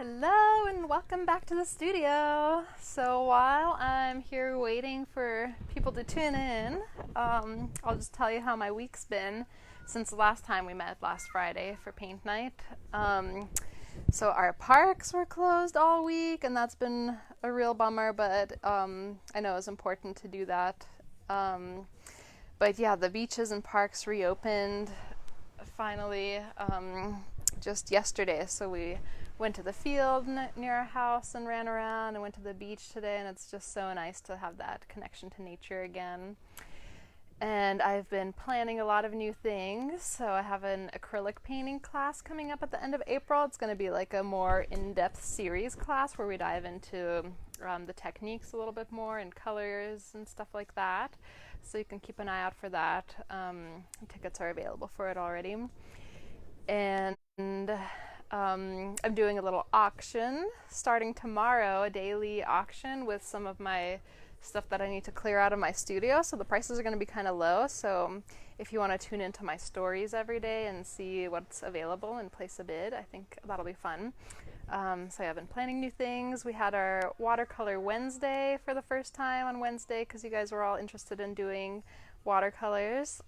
Hello and welcome back to the studio. So while I'm here waiting for people to tune in, I'll just tell you how my week's been since the last time we met last Friday for paint night. So our parks were closed all week, and that's been a real bummer, but I know it's important to do that. But yeah, the beaches and parks reopened finally just yesterday, so we went to the field near our house and ran around and went to the beach today, and it's just so nice to have that connection to nature again. And I've been planning a lot of new things, so I have an acrylic painting class coming up at the end of April. It's going to be like a more in-depth series class where we dive into the techniques a little bit more and colors and stuff like that, so you can keep an eye out for that. Tickets are available for it already. And I'm doing a little auction starting tomorrow, a daily auction with some of my stuff that I need to clear out of my studio, so the prices are going to be kind of low. So if you want to tune into my stories every day and see what's available and place a bid, I think that'll be fun. So I've been planning new things. We had our watercolor Wednesday for the first time on Wednesday because you guys were all interested in doing watercolors.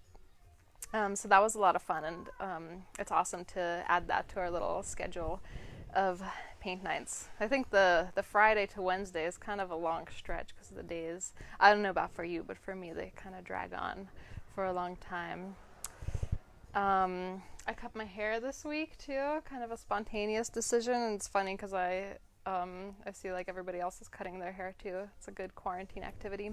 So that was a lot of fun, and it's awesome to add that to our little schedule of paint nights. I think the Friday to Wednesday is kind of a long stretch because of the days. I don't know about for you, but for me they kind of drag on for a long time. I cut my hair this week too, kind of a spontaneous decision, and it's funny because I see like everybody else is cutting their hair too. It's a good quarantine activity.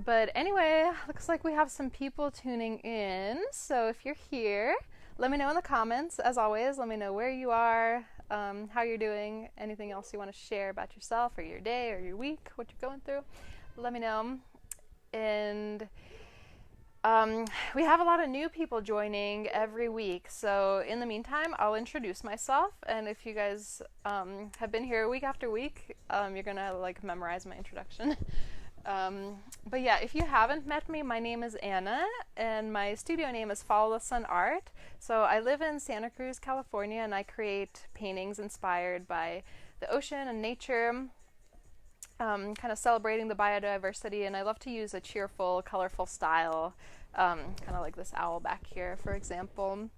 But anyway, looks like we have some people tuning in. So if you're here, let me know in the comments. As always, let me know where you are, how you're doing, anything else you want to share about yourself or your day or your week, what you're going through. Let me know. And we have a lot of new people joining every week. So in the meantime, I'll introduce myself. And if you guys have been here week after week, you're going to like memorize my introduction. But yeah, if you haven't met me, my name is Anna, and my studio name is Follow the Sun Art. So I live in Santa Cruz, California, and I create paintings inspired by the ocean and nature, kind of celebrating the biodiversity, and I love to use a cheerful, colorful style, kind of like this owl back here, for example.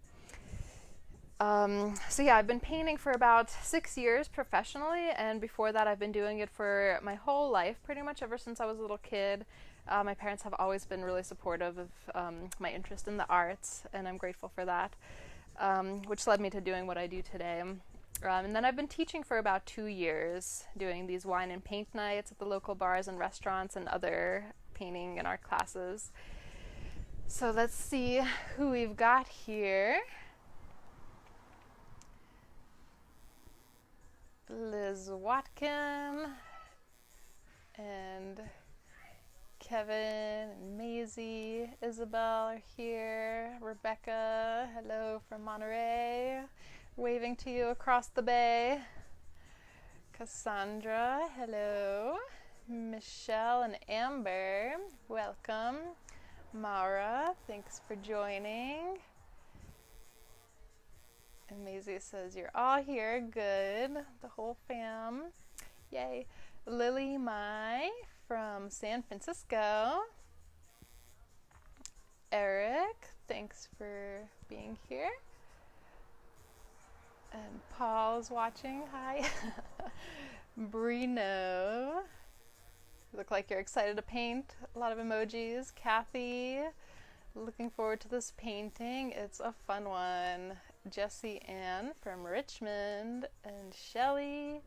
So yeah, I've been painting for about 6 years professionally, and before that I've been doing it for my whole life, pretty much ever since I was a little kid. My parents have always been really supportive of my interest in the arts, and I'm grateful for that, which led me to doing what I do today. And then I've been teaching for about 2 years, doing these wine and paint nights at the local bars and restaurants and other painting and art classes. So let's see who we've got here. Liz Watkin and Kevin and Maisie, Isabel are here. Rebecca, hello from Monterey, waving to you across the bay. Cassandra, hello. Michelle and Amber, welcome. Mara, thanks for joining. And Maisie says, you're all here. Good. The whole fam. Yay. Lily Mai from San Francisco. Eric, thanks for being here. And Paul's watching. Hi. Brino. You look like you're excited to paint. A lot of emojis. Kathy, looking forward to this painting. It's a fun one. Jessie Ann from Richmond, and Shelly.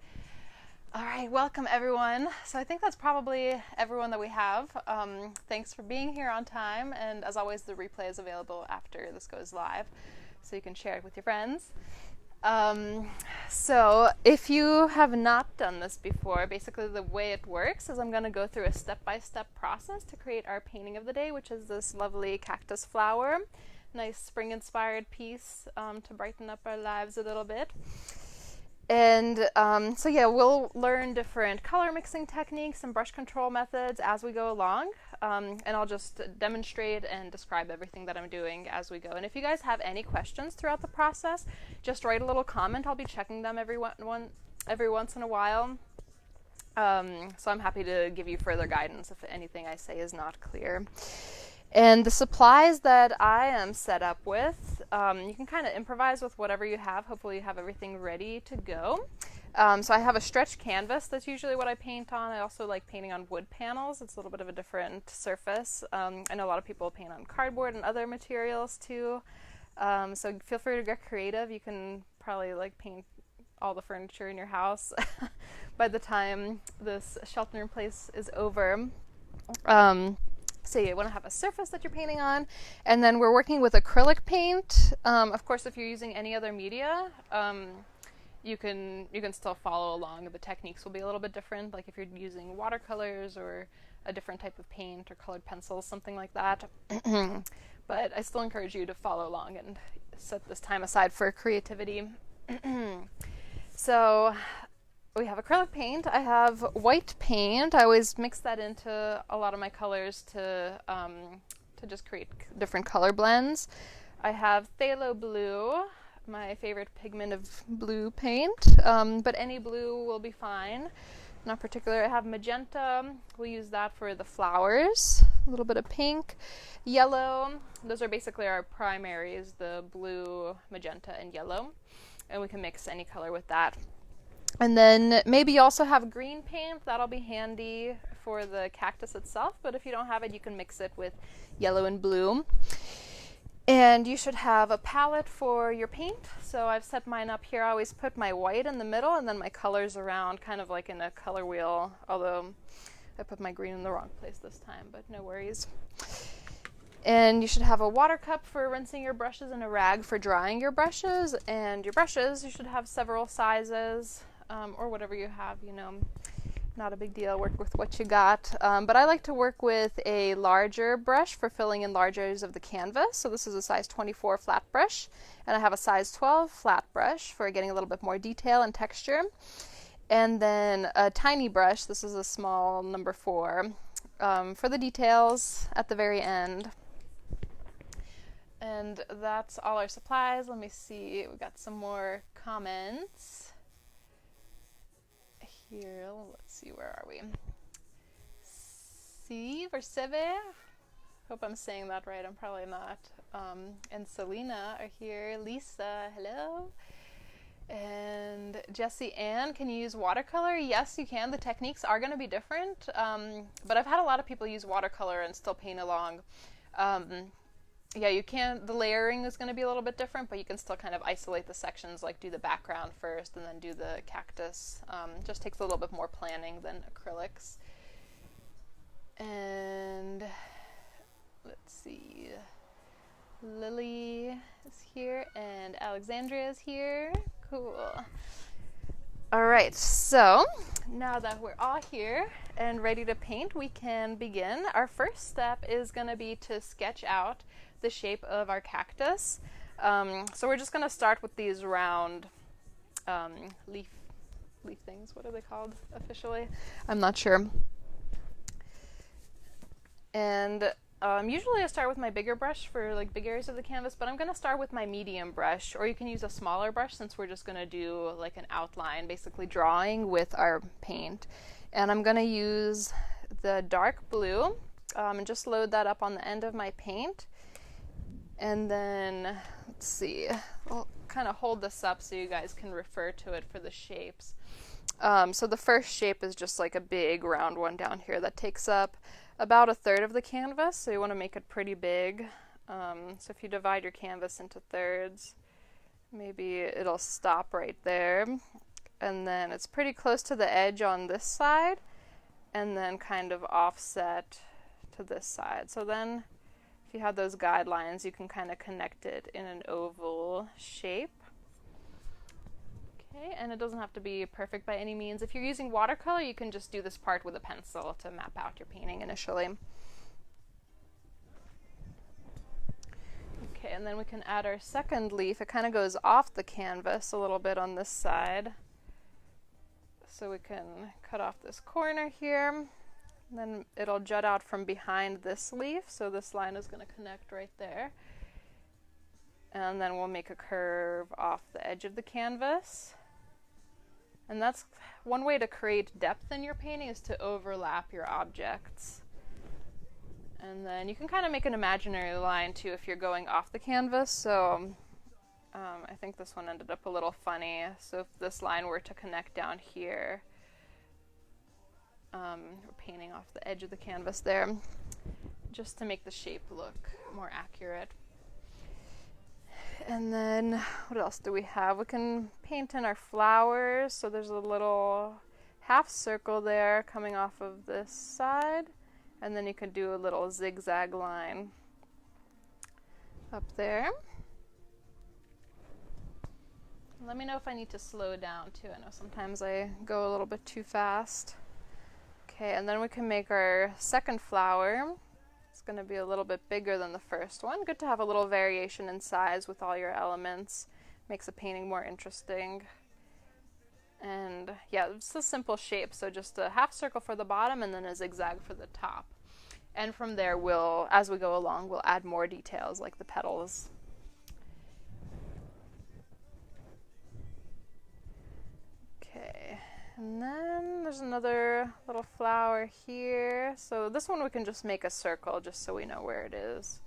All right, welcome everyone. So I think that's probably everyone that we have. Thanks for being here on time, and as always, the replay is available after this goes live, so you can share it with your friends. So if you have not done this before, basically the way it works is I'm going to go through a step-by-step process to create our painting of the day, which is this lovely cactus flower. Nice spring-inspired piece to brighten up our lives a little bit. And so yeah, we'll learn different color mixing techniques and brush control methods as we go along. And I'll just demonstrate and describe everything that I'm doing as we go. And if you guys have any questions throughout the process, just write a little comment. I'll be checking them every once in a while. So I'm happy to give you further guidance if anything I say is not clear. And the supplies that I am set up with, you can kind of improvise with whatever you have. Hopefully you have everything ready to go. So I have a stretched canvas. That's usually what I paint on. I also like painting on wood panels. It's a little bit of a different surface. I know a lot of people paint on cardboard and other materials too. So feel free to get creative. You can probably like paint all the furniture in your house by the time this shelter in place is over. So you want to have a surface that you're painting on, and then we're working with acrylic paint. Of course, if you're using any other media, you can still follow along. The techniques will be a little bit different, like if you're using watercolors or a different type of paint or colored pencils, something like that. But I still encourage you to follow along and set this time aside for creativity. So we have acrylic paint. I have white paint. I always mix that into a lot of my colors to just create different color blends. I have phthalo blue, my favorite pigment of blue paint, but any blue will be fine. Not particular. I have magenta. We'll use that for the flowers. A little bit of pink. Yellow. Those are basically our primaries, the blue, magenta, and yellow. And we can mix any color with that. And then maybe you also have green paint. That'll be handy for the cactus itself, but if you don't have it, you can mix it with yellow and blue. And you should have a palette for your paint. So I've set mine up here. I always put my white in the middle and then my colors around, kind of like in a color wheel, although I put my green in the wrong place this time, but no worries. And you should have a water cup for rinsing your brushes and a rag for drying your brushes. And your brushes, you should have several sizes, or whatever you have, not a big deal. Work with what you got. But I like to work with a larger brush for filling in large areas of the canvas. So this is a size 24 flat brush. And I have a size 12 flat brush for getting a little bit more detail and texture. And then a tiny brush. This is a small number 4 for the details at the very end. And that's all our supplies. Let me see. We got some more comments. Here, let's see, where are we? Steve or Seve? Hope I'm saying that right. I'm probably not. And Selena are here. Lisa, hello. And Jessie Ann, can you use watercolor? Yes, you can. The techniques are going to be different. But I've had a lot of people use watercolor and still paint along. Yeah, you can. The layering is going to be a little bit different, but you can still kind of isolate the sections, like do the background first and then do the cactus. Just takes a little bit more planning than acrylics. And let's see. Lily is here and Alexandria is here. Cool. All right, so now that we're all here and ready to paint, we can begin. Our first step is going to be to sketch out the shape of our cactus. So we're just going to start with these round leaf things. What are they called officially? I'm not sure. And usually I start with my bigger brush for like big areas of the canvas, but I'm going to start with my medium brush, or you can use a smaller brush since we're just going to do like an outline, basically drawing with our paint. And I'm going to use the dark blue and just load that up on the end of my paint. And then, let's see, I'll kind of hold this up so you guys can refer to it for the shapes. So the first shape is just like a big round one down here that takes up about a third of the canvas, so you want to make it pretty big. So if you divide your canvas into thirds, maybe it'll stop right there. And then it's pretty close to the edge on this side, and then kind of offset to this side. So then if you have those guidelines, you can kind of connect it in an oval shape. Okay, and it doesn't have to be perfect by any means. If you're using watercolor, you can just do this part with a pencil to map out your painting initially. Okay, and then we can add our second leaf. It kind of goes off the canvas a little bit on this side. So we can cut off this corner here. And then it'll jut out from behind this leaf, so this line is going to connect right there. And then we'll make a curve off the edge of the canvas. And that's one way to create depth in your painting, is to overlap your objects. And then you can kind of make an imaginary line too if you're going off the canvas. So I think this one ended up a little funny. So if this line were to connect down here, we're painting off the edge of the canvas there, just to make the shape look more accurate. And then what else do we have? We can paint in our flowers. So there's a little half circle there coming off of this side. And then you can do a little zigzag line up there. Let me know if I need to slow down too. I know sometimes I go a little bit too fast. Okay, and then we can make our second flower. It's going to be a little bit bigger than the first one. Good to have a little variation in size with all your elements. Makes a painting more interesting. And yeah, it's a simple shape, so just a half circle for the bottom and then a zigzag for the top. And from there, as we go along, we'll add more details like the petals. Okay, and then there's another little flower here. So this one we can just make a circle just so we know where it is.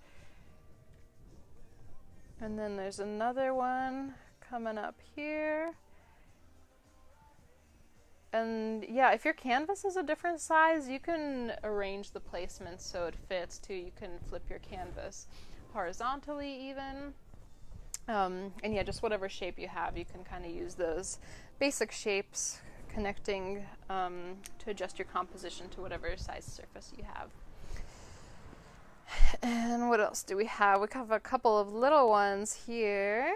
And then there's another one coming up here. And yeah, if your canvas is a different size, you can arrange the placement so it fits too. You can flip your canvas horizontally even. And yeah, just whatever shape you have, you can kind of use those basic shapes connecting to adjust your composition to whatever size surface you have. And what else do we have? We have a couple of little ones here.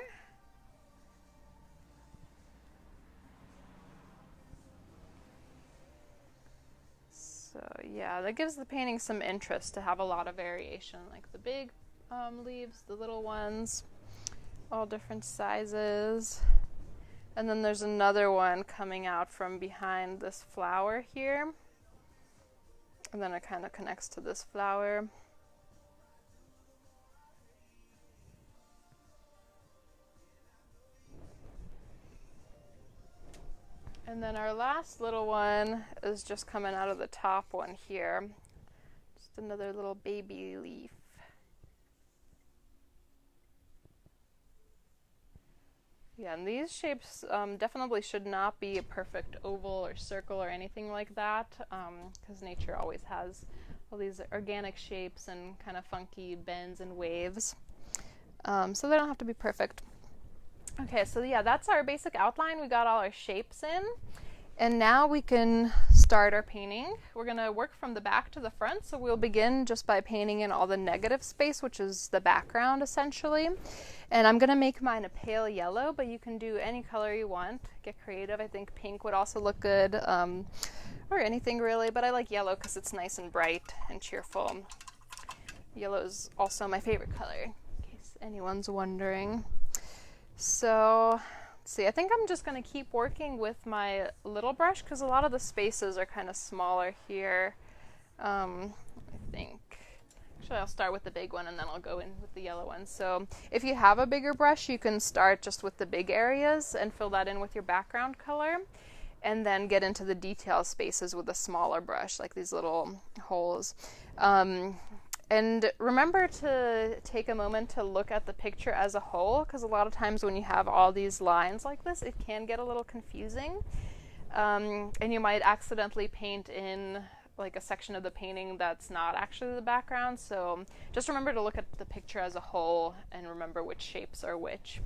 So yeah, that gives the painting some interest to have a lot of variation, like the big leaves, the little ones, all different sizes. And then there's another one coming out from behind this flower here. And then it kind of connects to this flower. And then our last little one is just coming out of the top one here. Just another little baby leaf. Yeah, and these shapes definitely should not be a perfect oval or circle or anything like that, because nature always has all these organic shapes and kind of funky bends and waves. So they don't have to be perfect. Okay, so yeah, that's our basic outline. We got all our shapes in. And now we can start our painting. We're going to work from the back to the front, so we'll begin just by painting in all the negative space, which is the background essentially. And I'm going to make mine a pale yellow, but you can do any color you want. Get creative. I think pink would also look good, or anything really, but I like yellow because it's nice and bright and cheerful. Yellow is also my favorite color, in case anyone's wondering. So let's see, I think I'm just going to keep working with my little brush because a lot of the spaces are kind of smaller here. I think. Actually, I'll start with the big one and then I'll go in with the yellow one. So if you have a bigger brush, you can start just with the big areas and fill that in with your background color. And then get into the detail spaces with a smaller brush, like these little holes. And remember to take a moment to look at the picture as a whole, because a lot of times when you have all these lines like this, it can get a little confusing. And you might accidentally paint in like a section of the painting that's not actually the background. So just remember to look at the picture as a whole and remember which shapes are which.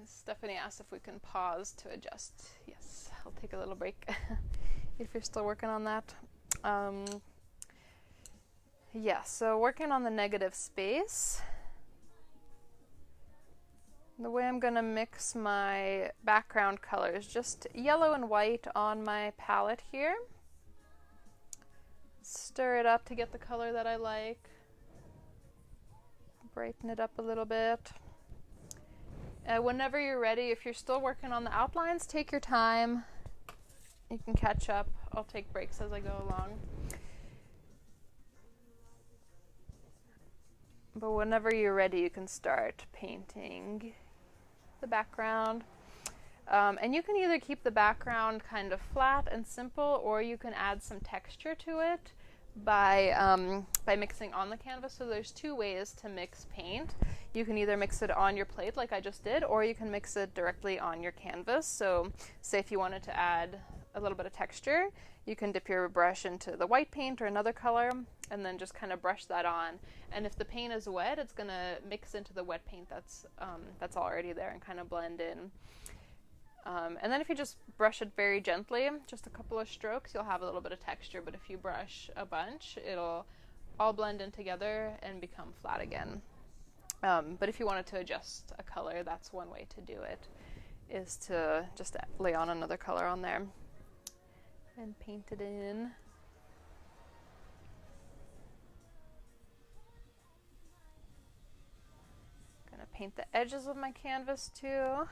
Stephanie asked if we can pause to adjust. Yes, I'll take a little break. If you're still working on that. Yeah, so working on the negative space. The way I'm going to mix my background colors, just yellow and white on my palette here. Stir it up to get the color that I like. Brighten it up a little bit. Whenever you're ready, if you're still working on the outlines, take your time. You can catch up. I'll take breaks as I go along. But whenever you're ready, you can start painting the background. And you can either keep the background kind of flat and simple, or you can add some texture to it by mixing on the canvas. So there's two ways to mix paint. You can either mix it on your plate like I just did, or you can mix it directly on your canvas. So say if you wanted to add a little bit of texture, you can dip your brush into the white paint or another color and then just kind of brush that on. And if the paint is wet, it's going to mix into the wet paint that's already there and kind of blend in. And then if you just brush it very gently, just a couple of strokes, you'll have a little bit of texture. But if you brush a bunch, it'll all blend in together and become flat again. But if you wanted to adjust a color, that's one way to do it, is to just lay on another color on there and paint it in. Gonna paint the edges of my canvas too.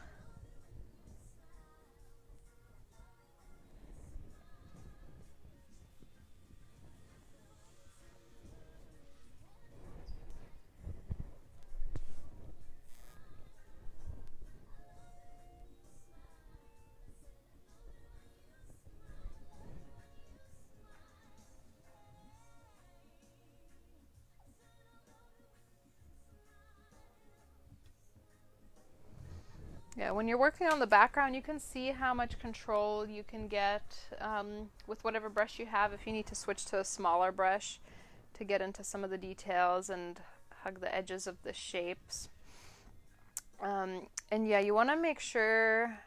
Yeah, when you're working on the background, you can see how much control you can get with whatever brush you have. If you need to switch to a smaller brush to get into some of the details and hug the edges of the shapes. And yeah, you want to make sure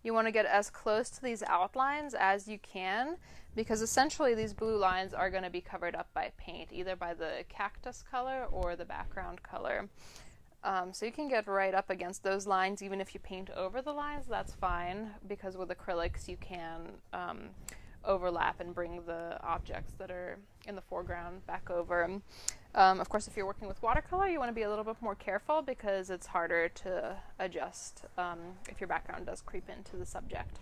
you want to get as close to these outlines as you can, because essentially these blue lines are going to be covered up by paint, either by the cactus color or the background color. So you can get right up against those lines. Even if you paint over the lines, that's fine, because with acrylics you can overlap and bring the objects that are in the foreground back over. Of course, if you're working with watercolor, you want to be a little bit more careful, because it's harder to adjust if your background does creep into the subject.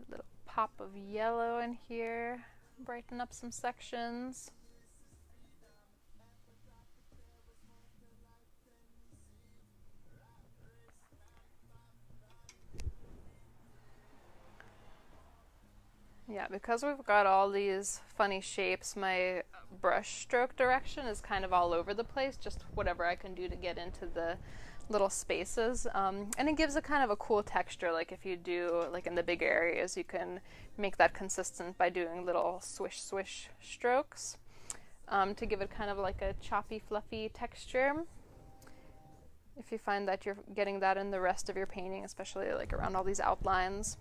Little pop of yellow in here, brighten up some sections. Yeah, because we've got all these funny shapes, my brush stroke direction is kind of all over the place, just whatever I can do to get into the little spaces. And it gives a kind of a cool texture. Like if you do, like in the big areas, you can make that consistent by doing little swish swish strokes to give it kind of like a choppy, fluffy texture. If you find that you're getting that in the rest of your painting, especially like around all these outlines.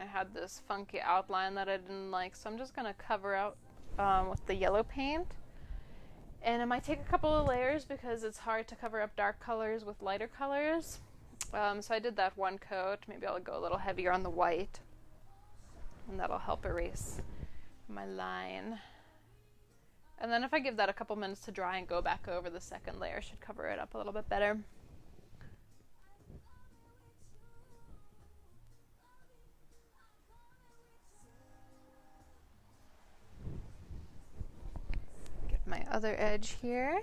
I had this funky outline that I didn't like, so I'm just going to cover out with the yellow paint. And it might take a couple of layers because it's hard to cover up dark colors with lighter colors. So I did that one coat. Maybe I'll go a little heavier on the white, and that'll help erase my line. And then if I give that a couple minutes to dry and go back over, the second layer should cover it up a little bit better. Get my other edge here.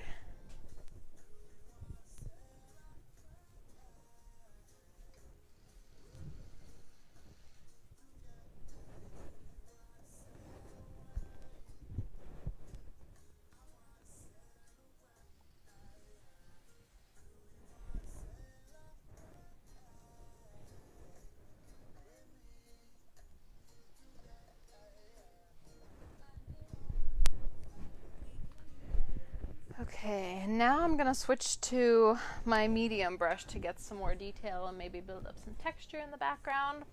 Okay, now I'm going to switch to my medium brush to get some more detail and maybe build up some texture in the background.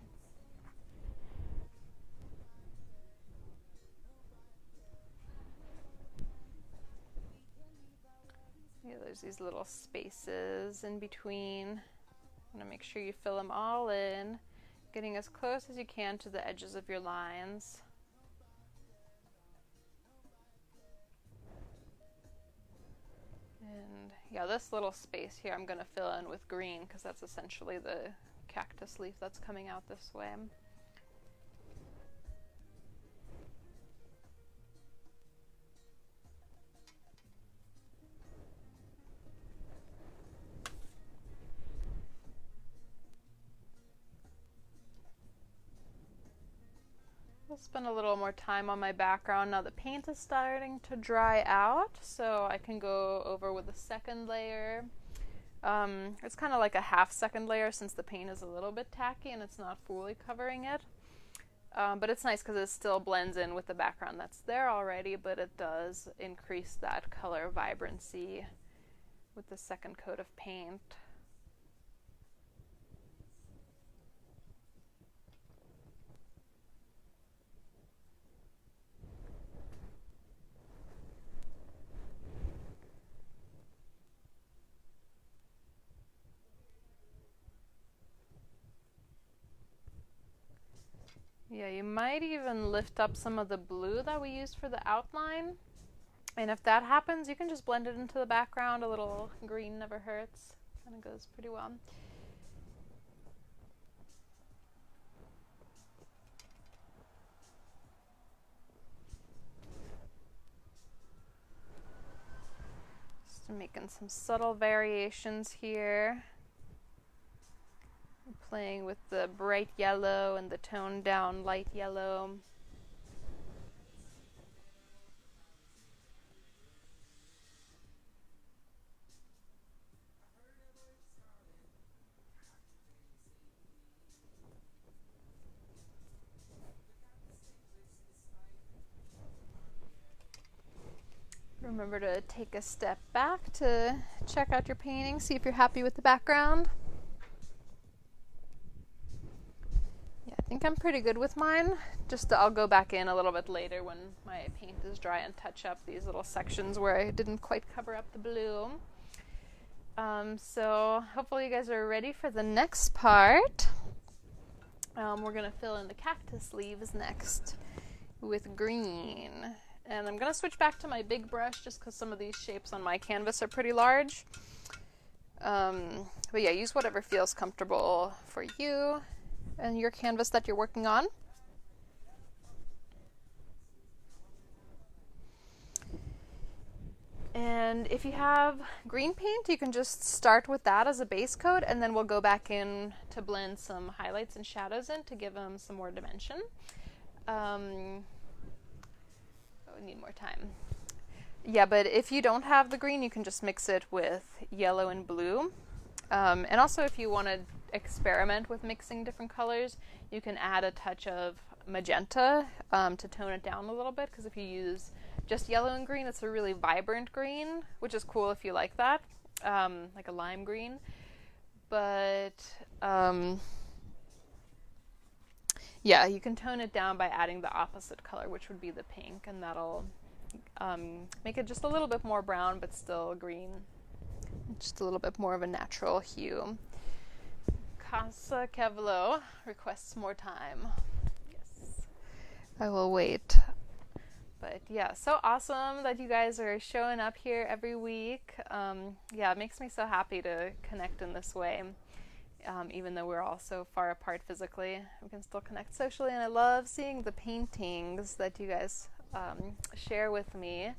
Yeah, there's these little spaces in between. I'm going to make sure you fill them all in, getting as close as you can to the edges of your lines. And yeah, this little space here I'm going to fill in with green because that's essentially the cactus leaf that's coming out this way. I'll spend a little more time on my background now the paint is starting to dry out, so I can go over with a second layer. It's kind of like a half second layer since the paint is a little bit tacky and it's not fully covering it. But it's nice because it still blends in with the background that's there already, but it does increase that color vibrancy with the second coat of paint. Yeah, you might even lift up some of the blue that we used for the outline. And if that happens, you can just blend it into the background. A little green never hurts. Kind of goes pretty well. Just making some subtle variations here. Playing with the bright yellow and the toned down light yellow. Remember to take a step back to check out your painting, see if you're happy with the background. Yeah, I think I'm pretty good with mine. I'll go back in a little bit later when my paint is dry and touch up these little sections where I didn't quite cover up the blue. So hopefully you guys are ready for the next part. We're going to fill in the cactus leaves next with green. And I'm going to switch back to my big brush just because some of these shapes on my canvas are pretty large. But yeah, use whatever feels comfortable for you and your canvas that you're working on. And if you have green paint, you can just start with that as a base coat, and then we'll go back in to blend some highlights and shadows in to give them some more dimension. We need more time. Yeah, but if you don't have the green, you can just mix it with yellow and blue. And also if you want to experiment with mixing different colors, you can add a touch of magenta to tone it down a little bit, because if you use just yellow and green, it's a really vibrant green, which is cool if you like that, like a lime green. But yeah, you can tone it down by adding the opposite color, which would be the pink, and that'll make it just a little bit more brown, but still green. Just a little bit more of a natural hue. Casa Kevlo requests more time. Yes, I will wait. But yeah, so awesome that you guys are showing up here every week. Yeah, it makes me so happy to connect in this way. Even though we're all so far apart physically, we can still connect socially. And I love seeing the paintings that you guys share with me.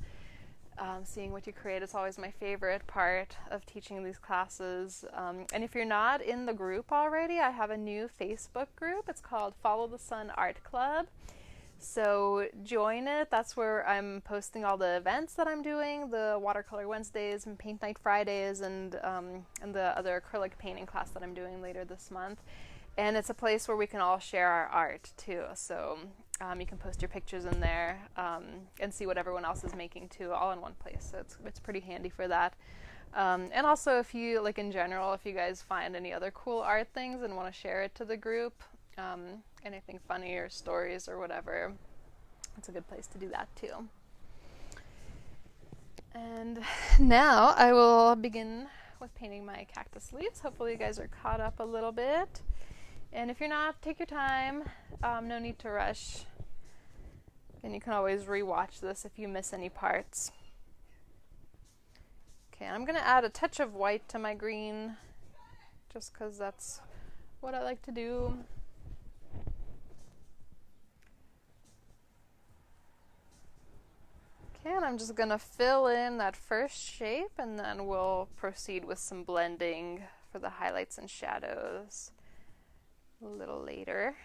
Seeing what you create is always my favorite part of teaching these classes. And if you're not in the group already, I have a new Facebook group. It's called Follow the Sun Art Club. So join it. That's where I'm posting all the events that I'm doing, the watercolor Wednesdays and paint night Fridays, and the other acrylic painting class that I'm doing later this month. And it's a place where we can all share our art too. So you can post your pictures in there and see what everyone else is making too, all in one place. So it's pretty handy for that. And also, if you, like in general, if you guys find any other cool art things and want to share it to the group, anything funny or stories or whatever, it's a good place to do that too. And now I will begin with painting my cactus leaves. Hopefully you guys are caught up a little bit. And if you're not, take your time. No need to rush. And you can always rewatch this if you miss any parts. Okay, I'm going to add a touch of white to my green, just because that's what I like to do. Okay, and I'm just going to fill in that first shape, and then we'll proceed with some blending for the highlights and shadows a little later.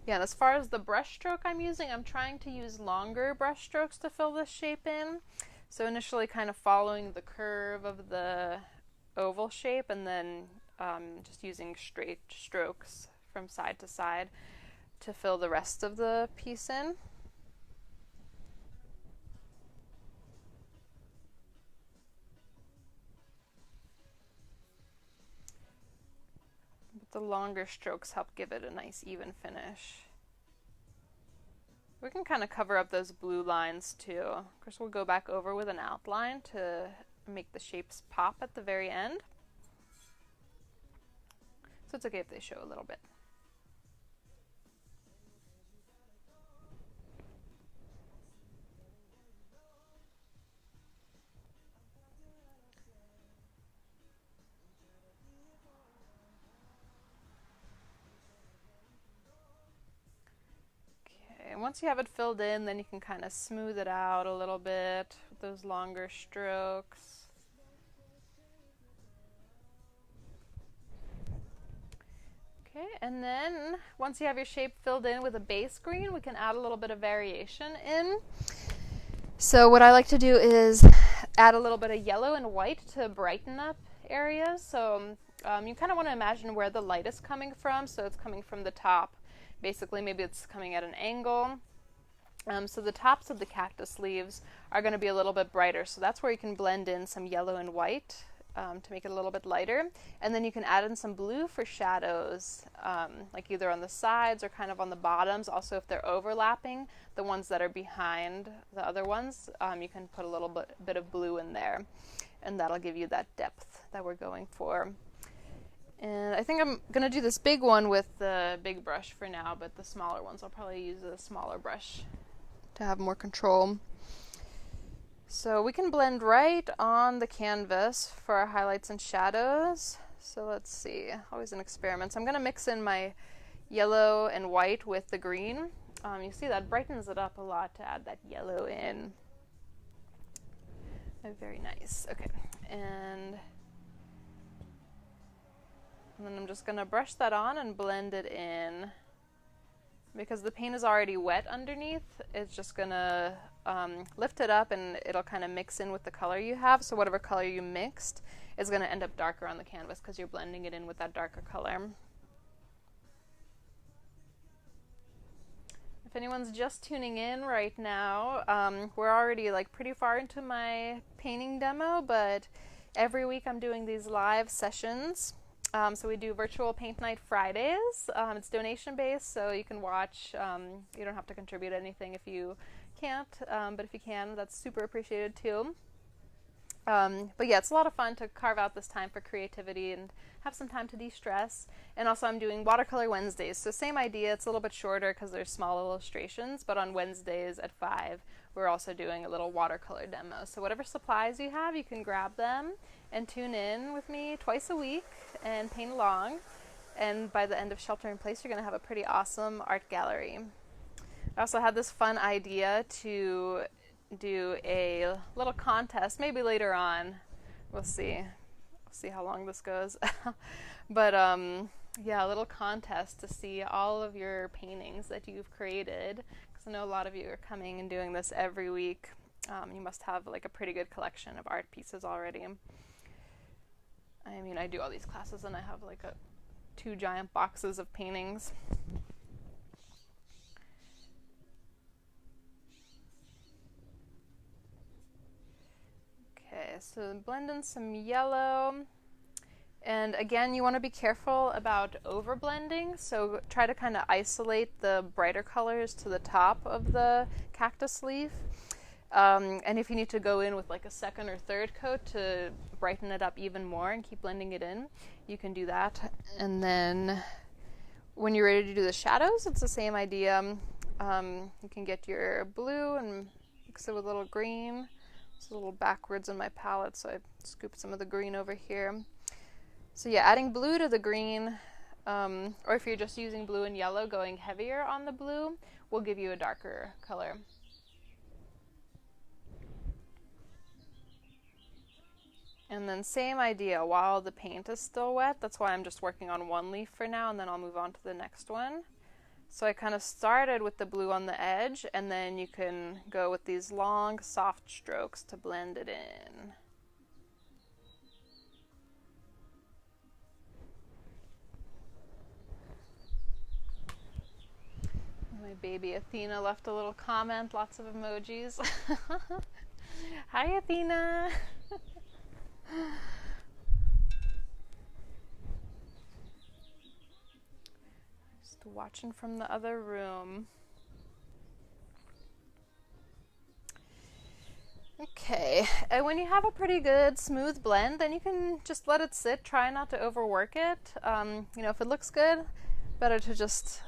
Yeah, and as far as the brush stroke I'm using, I'm trying to use longer brush strokes to fill this shape in. So initially kind of following the curve of the oval shape, and then just using straight strokes from side to side to fill the rest of the piece in. But the longer strokes help give it a nice even finish. We can kind of cover up those blue lines too. Of course, we'll go back over with an outline to make the shapes pop at the very end. So it's okay if they show a little bit. Once you have it filled in, then you can kind of smooth it out a little bit with those longer strokes. Okay, and then once you have your shape filled in with a base green, we can add a little bit of variation in. So what I like to do is add a little bit of yellow and white to brighten up areas. So you kind of want to imagine where the light is coming from. So it's coming from the top. Basically, maybe it's coming at an angle. So the tops of the cactus leaves are going to be a little bit brighter. So that's where you can blend in some yellow and white to make it a little bit lighter. And then you can add in some blue for shadows, like either on the sides or kind of on the bottoms. Also, if they're overlapping, the ones that are behind the other ones, you can put a little bit of blue in there. And that'll give you that depth that we're going for. And I think I'm going to do this big one with the big brush for now, but the smaller ones I'll probably use a smaller brush to have more control. So we can blend right on the canvas for our highlights and shadows. So let's see, always an experiment. So I'm going to mix in my yellow and white with the green. You see that brightens it up a lot to add that yellow in. Very nice. Okay, and then I'm just going to brush that on and blend it in. Because the paint is already wet underneath, it's just going to lift it up and it'll kind of mix in with the color you have. So whatever color you mixed is going to end up darker on the canvas because you're blending it in with that darker color. If anyone's just tuning in right now, we're already like pretty far into my painting demo, but every week I'm doing these live sessions. So we do virtual paint night Fridays. It's donation based, so you can watch. You don't have to contribute anything if you can't, but if you can, that's super appreciated too. But yeah, it's a lot of fun to carve out this time for creativity and have some time to de-stress. And also I'm doing watercolor Wednesdays. So same idea, it's a little bit shorter because there's small illustrations, but on Wednesdays at 5, we're also doing a little watercolor demo. So whatever supplies you have, you can grab them and tune in with me twice a week and paint along. And by the end of Shelter in Place, you're going to have a pretty awesome art gallery. I also had this fun idea to do a little contest, maybe later on. We'll see. We'll see how long this goes. But yeah, a little contest to see all of your paintings that you've created. Because I know a lot of you are coming and doing this every week. You must have like a pretty good collection of art pieces already. I mean, I do all these classes and I have like 2 giant boxes of paintings. Okay, so blend in some yellow. And again, you want to be careful about overblending, so try to kind of isolate the brighter colors to the top of the cactus leaf. And if you need to go in with like a second or third coat to brighten it up even more and keep blending it in, you can do that. And then when you're ready to do the shadows, it's the same idea. You can get your blue and mix it with a little green. It's a little backwards in my palette, so I scooped some of the green over here. So yeah, adding blue to the green, or if you're just using blue and yellow, going heavier on the blue will give you a darker color. And then same idea, while the paint is still wet, that's why I'm just working on one leaf for now, and then I'll move on to the next one. So I kind of started with the blue on the edge, and then you can go with these long, soft strokes to blend it in. My baby Athena left a little comment, lots of emojis. Hi, Athena! Just watching from the other room. Okay, and when you have a pretty good smooth blend, then you can just let it sit. Try not to overwork it. You know, if it looks good, better to just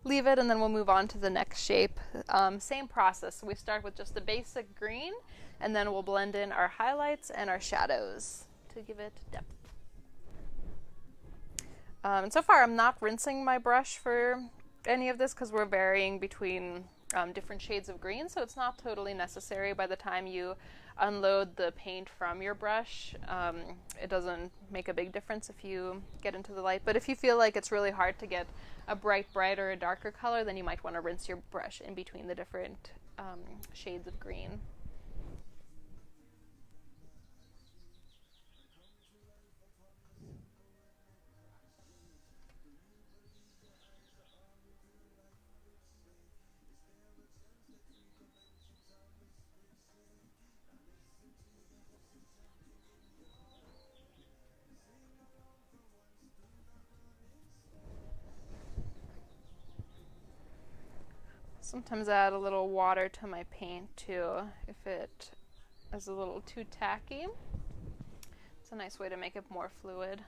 leave it, and then we'll move on to the next shape. Same process. So we start with just the basic green, and then we'll blend in our highlights and our shadows to give it depth. And so far I'm not rinsing my brush for any of this because we're varying between different shades of green, so it's not totally necessary. By the time you unload the paint from your brush, it doesn't make a big difference if you get into the light. But if you feel like it's really hard to get a bright or a darker color, then you might want to rinse your brush in between the different shades of green. Sometimes I add a little water to my paint too if it is a little too tacky. It's a nice way to make it more fluid.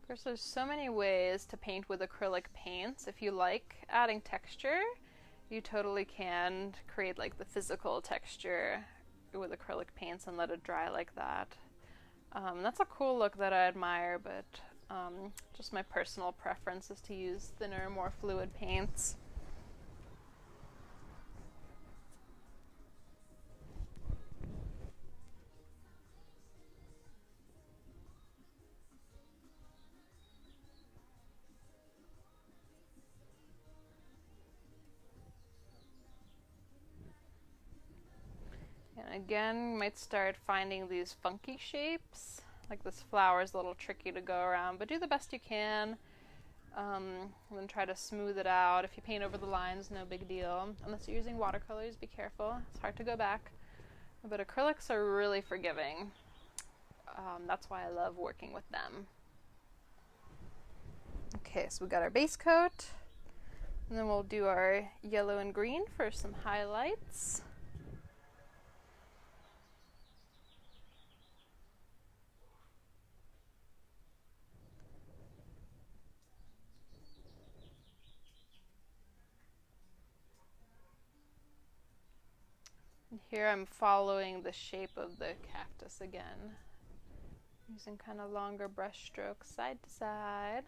Of course, there's so many ways to paint with acrylic paints. If you like adding texture, you totally can create like the physical texture with acrylic paints and let it dry like that. That's a cool look that I admire, but just my personal preference is to use thinner, more fluid paints. And again, you might start finding these funky shapes. Like this flower is a little tricky to go around, but do the best you can. And then try to smooth it out. If you paint over the lines, no big deal. Unless you're using watercolors, be careful. It's hard to go back. But acrylics are really forgiving. That's why I love working with them. Okay, so we got our base coat. And then we'll do our yellow and green for some highlights. Here I'm following the shape of the cactus again, using kind of longer brush strokes side to side.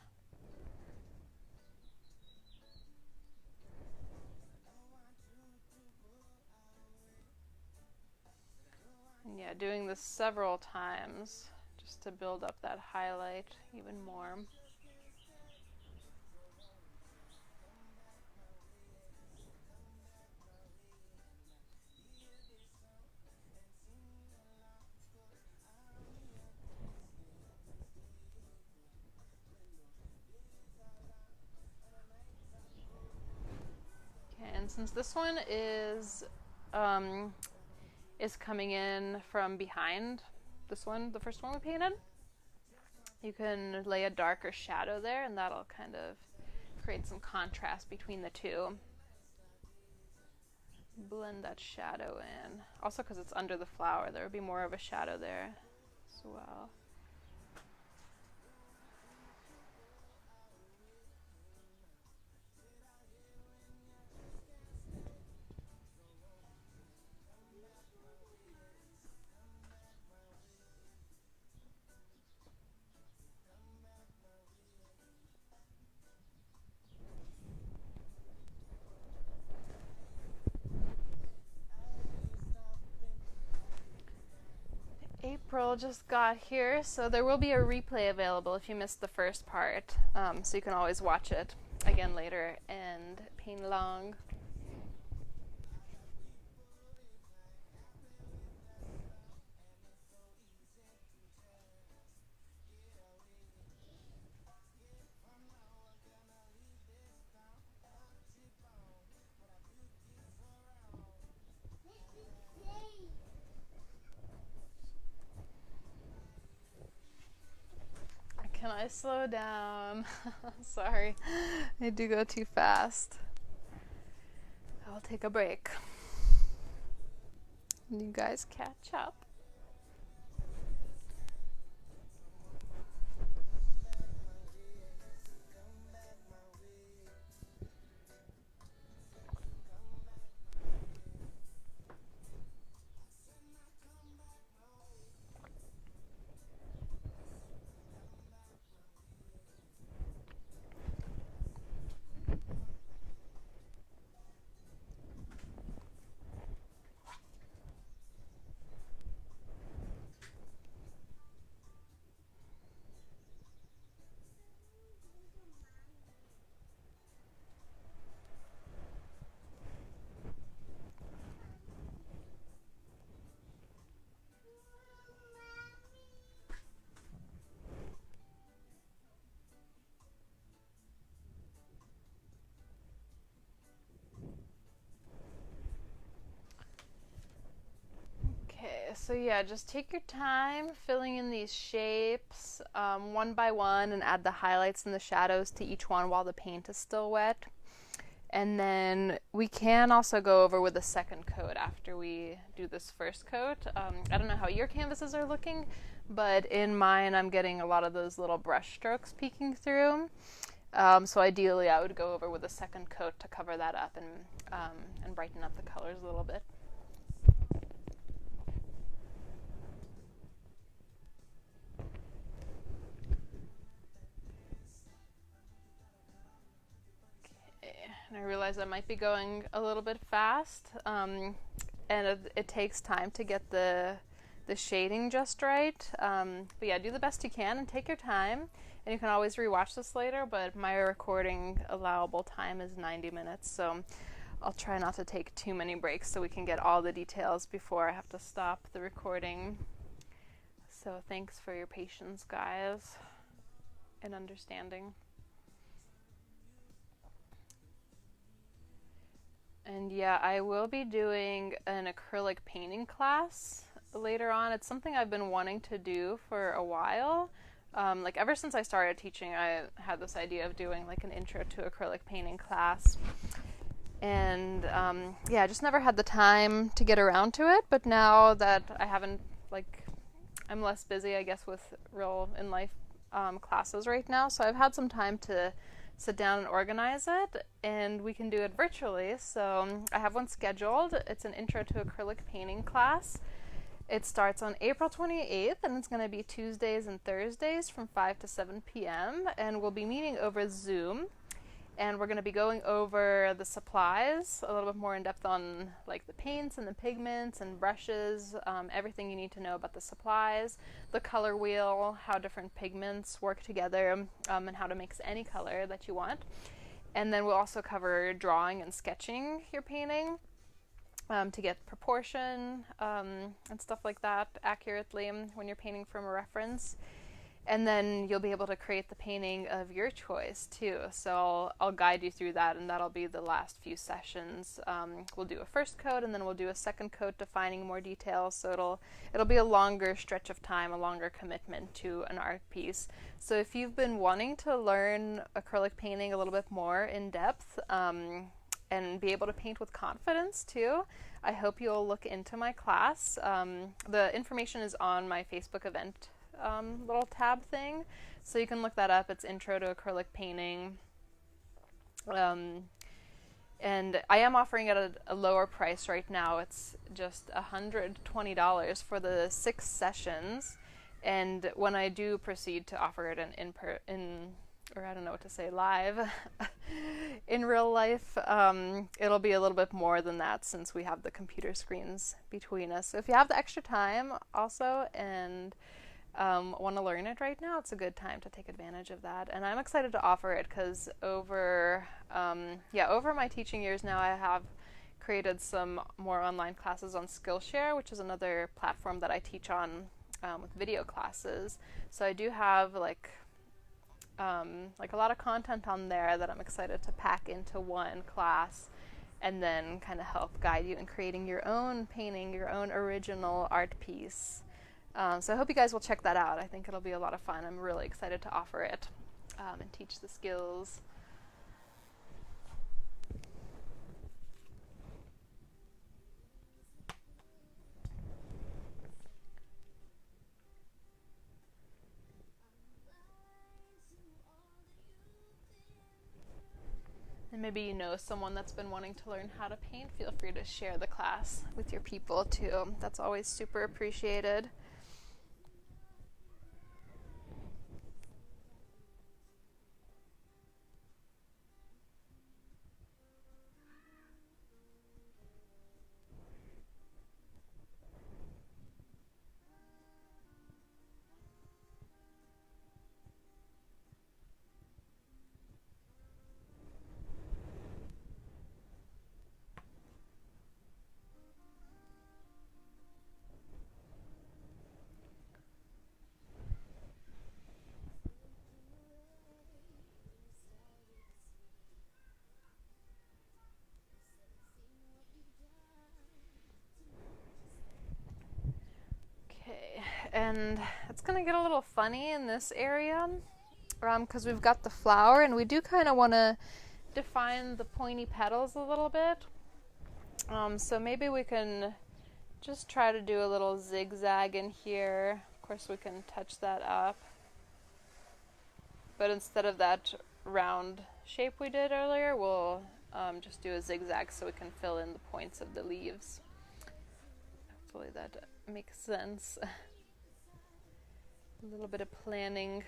And yeah, doing this several times just to build up that highlight even more. Okay, and since this one is coming in from behind this one, the first one we painted, you can lay a darker shadow there, and that'll kind of create some contrast between the two. Blend that shadow in. Also, because it's under the flower, there would be more of a shadow there as well. April just got here, so there will be a replay available if you missed the first part, so you can always watch it again later and paint along. Can I slow down? Sorry, I do go too fast. I'll take a break. You guys catch up. So yeah, just take your time filling in these shapes one by one, and add the highlights and the shadows to each one while the paint is still wet. And then we can also go over with a second coat after we do this first coat. I don't know how your canvases are looking, but in mine I'm getting a lot of those little brush strokes peeking through. So ideally I would go over with a second coat to cover that up and brighten up the colors a little bit. And I realize I might be going a little bit fast, and it takes time to get the shading just right. But yeah, do the best you can and take your time. And you can always rewatch this later, but my recording allowable time is 90 minutes, so I'll try not to take too many breaks so we can get all the details before I have to stop the recording. So thanks for your patience, guys, and understanding. And yeah, I will be doing an acrylic painting class later on. It's something I've been wanting to do for a while. Like ever since I started teaching, I had this idea of doing like an intro to acrylic painting class. And yeah, I just never had the time to get around to it. But now that I haven't, like, I'm less busy, I guess, with real in life classes right now. So I've had some time to sit down and organize it, and we can do it virtually. So I have one scheduled. It's an intro to acrylic painting class. It starts on April 28th, and it's going to be Tuesdays and Thursdays from 5 to 7 p.m., and we'll be meeting over Zoom. And we're going to be going over the supplies, a little bit more in depth on like the paints and the pigments and brushes, everything you need to know about the supplies, the color wheel, how different pigments work together, and how to mix any color that you want. And then we'll also cover drawing and sketching your painting to get proportion and stuff like that accurately when you're painting from a reference. And then you'll be able to create the painting of your choice too. So I'll guide you through that, and that'll be the last few sessions. We'll do a first coat, and then we'll do a second coat defining more details. So it'll be a longer stretch of time, a longer commitment to an art piece. So if you've been wanting to learn acrylic painting a little bit more in depth and be able to paint with confidence too, I hope you'll look into my class. The information is on my Facebook event little tab thing, so you can look that up. It's Intro to Acrylic Painting, and I am offering it at a lower price right now. It's just $120 for the 6 sessions, and when I do proceed to offer it live in real life, it'll be a little bit more than that since we have the computer screens between us. So if you have the extra time also and want to learn it right now, it's a good time to take advantage of that. And I'm excited to offer it because over my teaching years now, I have created some more online classes on Skillshare, which is another platform that I teach on with video classes. So I do have like a lot of content on there that I'm excited to pack into one class and then kind of help guide you in creating your own painting, your own original art piece. So I hope you guys will check that out. I think it'll be a lot of fun. I'm really excited to offer it and teach the skills. And maybe you know someone that's been wanting to learn how to paint. Feel free to share the class with your people too. That's always super appreciated. And it's going to get a little funny in this area because we've got the flower, and we do kind of want to define the pointy petals a little bit. So maybe we can just try to do a little zigzag in here. Of course, we can touch that up. But instead of that round shape we did earlier, we'll just do a zigzag so we can fill in the points of the leaves. Hopefully that makes sense. A little bit of planning.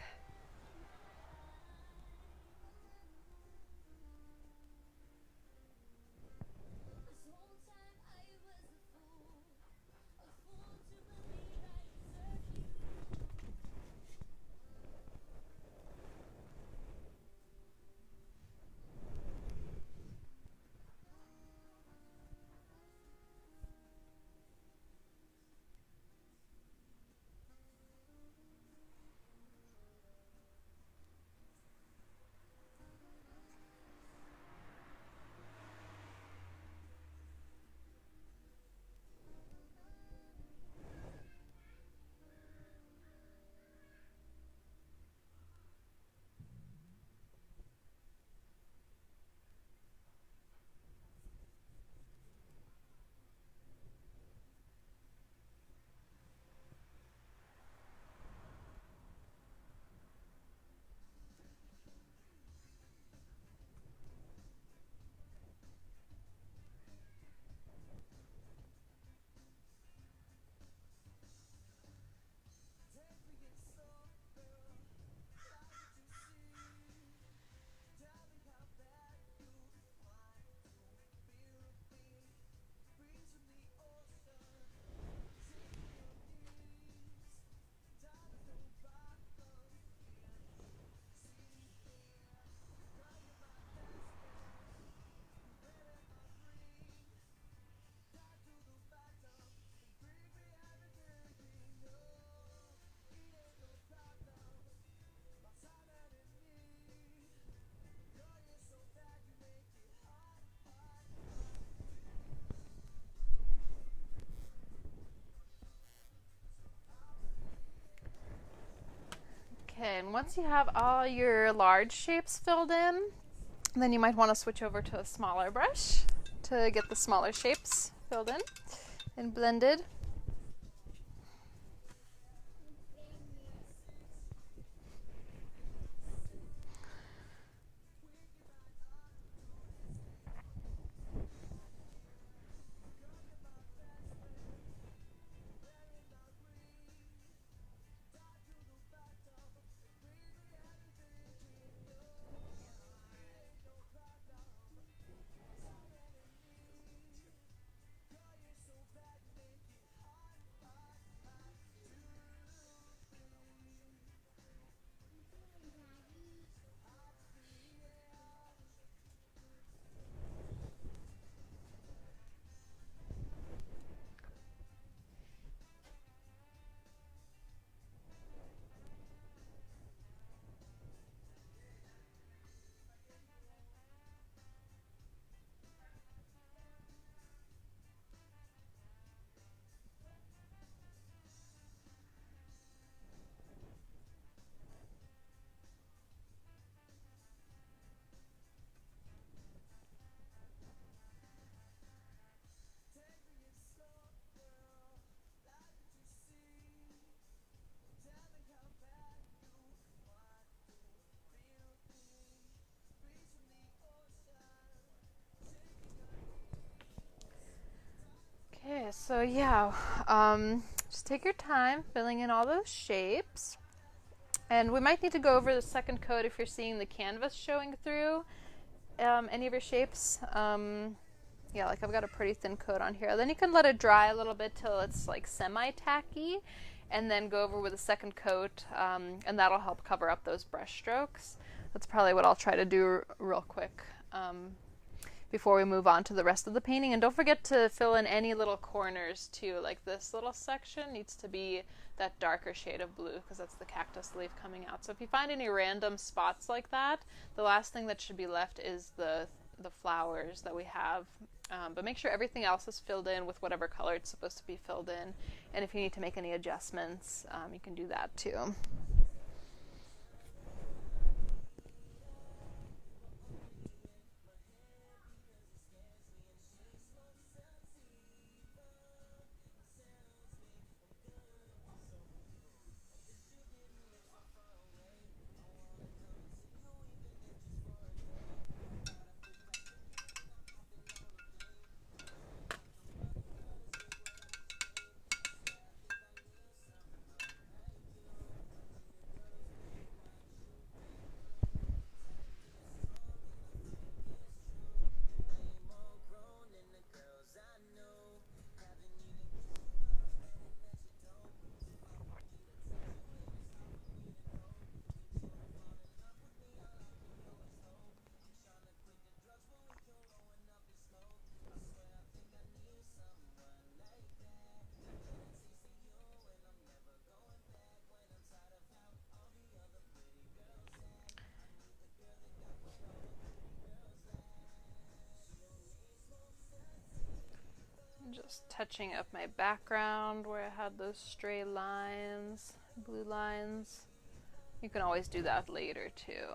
and once you have all your large shapes filled in, then you might want to switch over to a smaller brush to get the smaller shapes filled in and blended. Okay, so yeah, just take your time filling in all those shapes. And we might need to go over the second coat if you're seeing the canvas showing through any of your shapes. Yeah, like I've got a pretty thin coat on here. Then you can let it dry a little bit till it's like semi-tacky, and then go over with a second coat, and that'll help cover up those brush strokes. That's probably what I'll try to do real quick before we move on to the rest of the painting. And don't forget to fill in any little corners too. Like this little section needs to be that darker shade of blue because that's the cactus leaf coming out. So if you find any random spots like that, the last thing that should be left is the flowers that we have. But make sure everything else is filled in with whatever color it's supposed to be filled in. And if you need to make any adjustments, you can do that too. Just touching up my background where I had those stray lines, blue lines. You can always do that later too.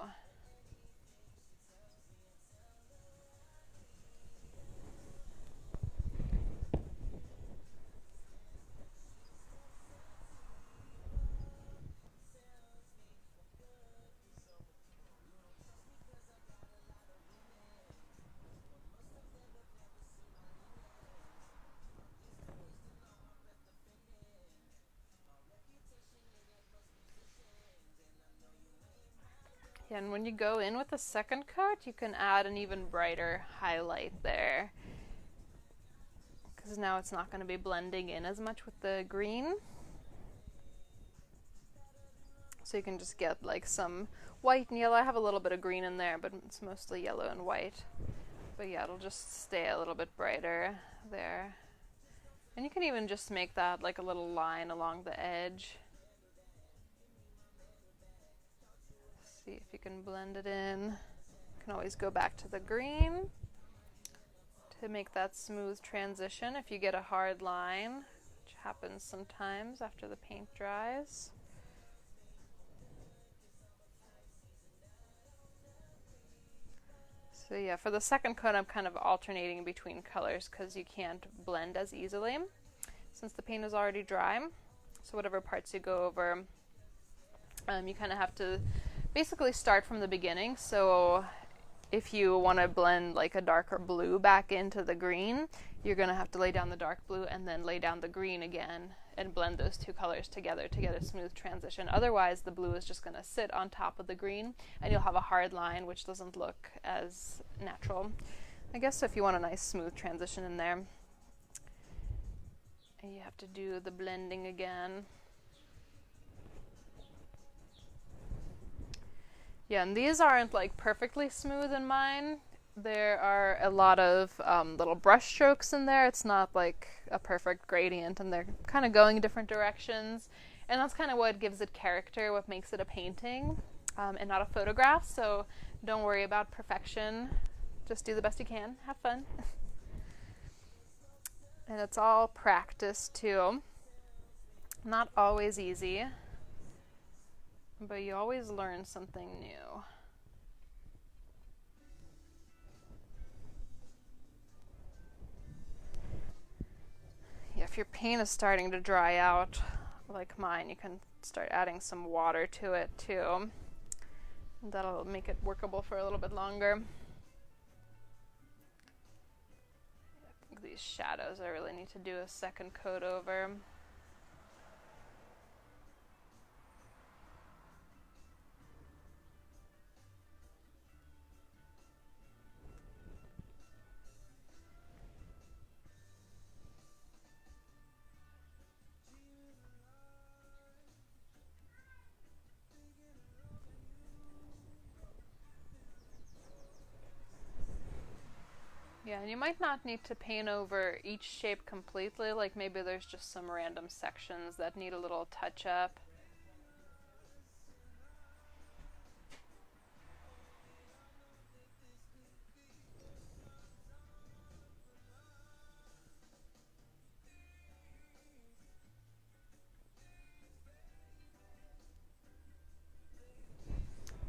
And when you go in with the second coat, you can add an even brighter highlight there, because now it's not going to be blending in as much with the green. So you can just get like some white and yellow. I have a little bit of green in there, but it's mostly yellow and white. But yeah, it'll just stay a little bit brighter there. And you can even just make that like a little line along the edge. See if you can blend it in. You can always go back to the green to make that smooth transition if you get a hard line, which happens sometimes after the paint dries. So yeah, for the second coat I'm kind of alternating between colors because you can't blend as easily since the paint is already dry. So whatever parts you go over, you kind of have to basically start from the beginning. So if you want to blend like a darker blue back into the green, you're going to have to lay down the dark blue and then lay down the green again and blend those two colors together to get a smooth transition. Otherwise, the blue is just going to sit on top of the green and you'll have a hard line which doesn't look as natural. I guess if you want a nice smooth transition in there, and you have to do the blending again. Yeah, and these aren't like perfectly smooth in mine. There are a lot of little brush strokes in there. It's not like a perfect gradient, and they're kind of going different directions. And that's kind of what gives it character, what makes it a painting and not a photograph. So don't worry about perfection. Just do the best you can. Have fun. And it's all practice too. Not always easy, but you always learn something new. Yeah, if your paint is starting to dry out, like mine, you can start adding some water to it too. That'll make it workable for a little bit longer. I think these shadows I really need to do a second coat over. Yeah, and you might not need to paint over each shape completely, like maybe there's just some random sections that need a little touch up.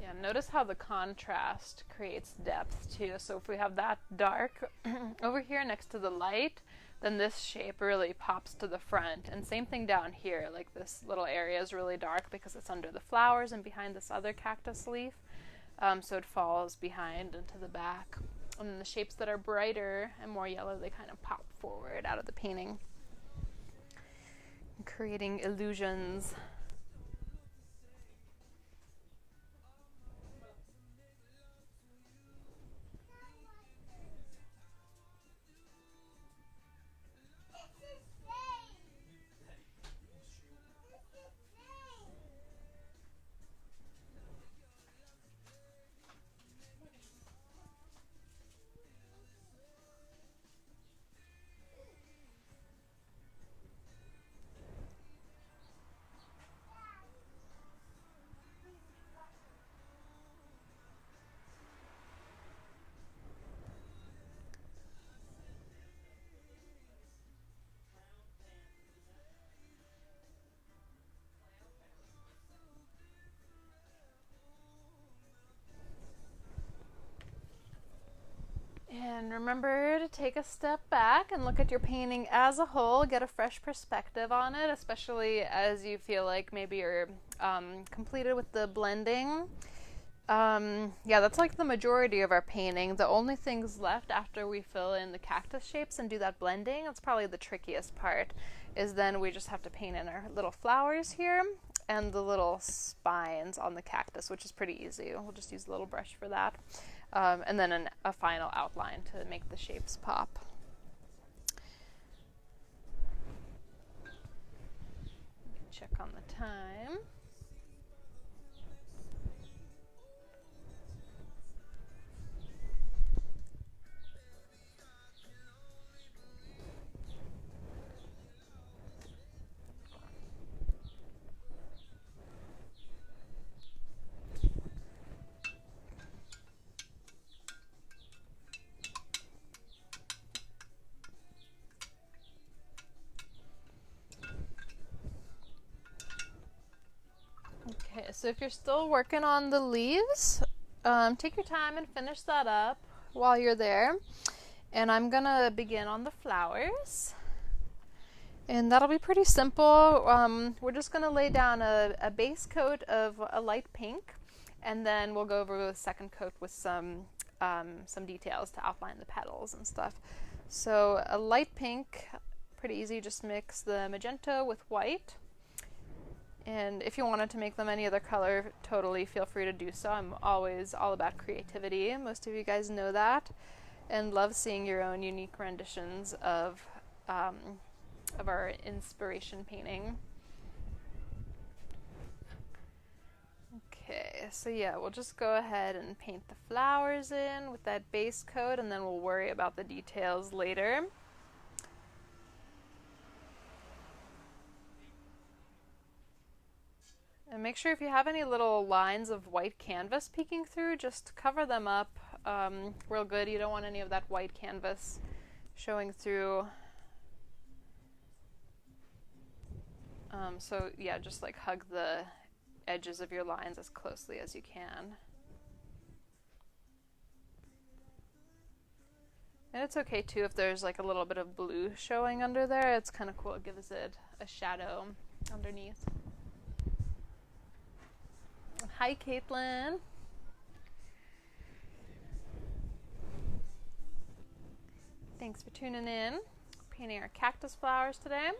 Yeah, notice how the contrast creates depth too. So if we have that dark over here next to the light, then this shape really pops to the front. And same thing down here, like this little area is really dark because it's under the flowers and behind this other cactus leaf. So it falls behind into the back. And then the shapes that are brighter and more yellow, they kind of pop forward out of the painting, creating illusions. And remember to take a step back and look at your painting as a whole, get a fresh perspective on it, especially as you feel like maybe you're completed with the blending. Yeah, that's like the majority of our painting. The only things left after we fill in the cactus shapes and do that blending, that's probably the trickiest part, is then we just have to paint in our little flowers here and the little spines on the cactus, which is pretty easy. We'll just use a little brush for that. And then a final outline to make the shapes pop. Check on the time. So if you're still working on the leaves, take your time and finish that up. while you're there. And I'm gonna begin on the flowers. And that'll be pretty simple. We're just gonna lay down a base coat of a light pink, and then we'll go over the second coat with some details to outline the petals and stuff. So a light pink, pretty easy, just mix the magenta with white. And if you wanted to make them any other color, totally feel free to do so. I'm always all about creativity. Most of you guys know that, and love seeing your own unique renditions of our inspiration painting. Okay, so yeah, we'll just go ahead and paint the flowers in with that base coat, and then we'll worry about the details later. And make sure if you have any little lines of white canvas peeking through, just cover them up real good. You don't want any of that white canvas showing through. So yeah, just like hug the edges of your lines as closely as you can. And it's okay too if there's like a little bit of blue showing under there. It's kind of cool. It gives it a shadow underneath. Hi, Caitlin. Thanks for tuning in. Painting our cactus flowers today.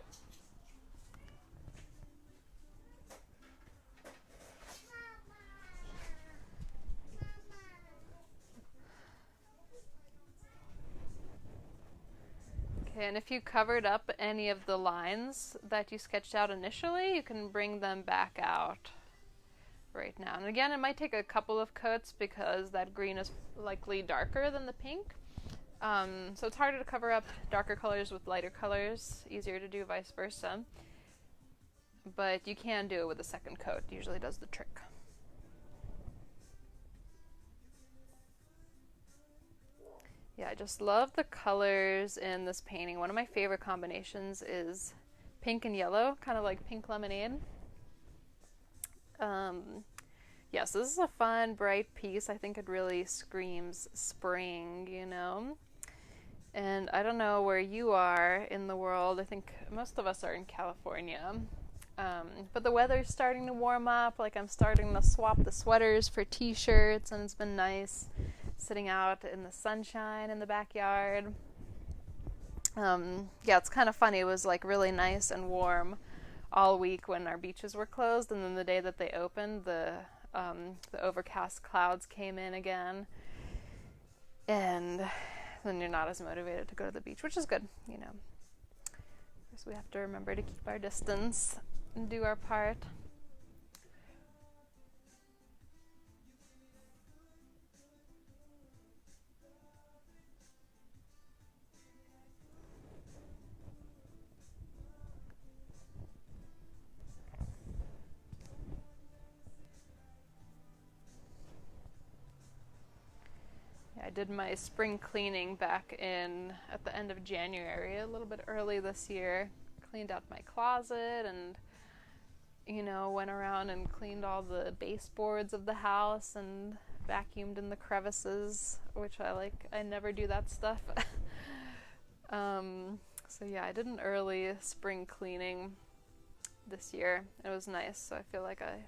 Okay, and if you covered up any of the lines that you sketched out initially, you can bring them back out right now. And again, it might take a couple of coats because that green is likely darker than the pink. So it's harder to cover up darker colors with lighter colors, easier to do vice versa. But you can do it with a second coat, it usually does the trick. Yeah, I just love the colors in this painting. One of my favorite combinations is pink and yellow, kind of like pink lemonade. Yes, this is a fun, bright piece. I think it really screams spring, you know? And I don't know where you are in the world. I think most of us are in California. But the weather's starting to warm up. Like, I'm starting to swap the sweaters for t-shirts, and it's been nice sitting out in the sunshine in the backyard. Yeah, it's kind of funny. It was like really nice and warm all week when our beaches were closed, and then the day that they opened, the overcast clouds came in again, and then you're not as motivated to go to the beach, which is good, you know. So we have to remember to keep our distance and do our part. I did my spring cleaning back at the end of January, a little bit early this year. Cleaned out my closet and, you know, went around and cleaned all the baseboards of the house and vacuumed in the crevices, which I like. I never do that stuff. So yeah, I did an early spring cleaning this year. It was nice, so I feel like I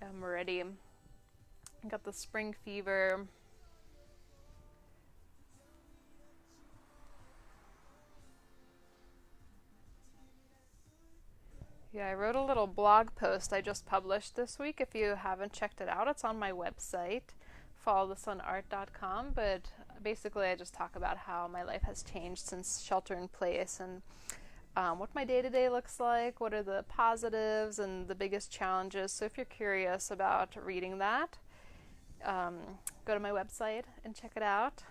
am ready. I got the spring fever. Yeah, I wrote a little blog post I just published this week. If you haven't checked it out, it's on my website, followthesunart.com. But basically, I just talk about how my life has changed since shelter in place and what my day-to-day looks like, what are the positives and the biggest challenges. So if you're curious about reading that, go to my website and check it out.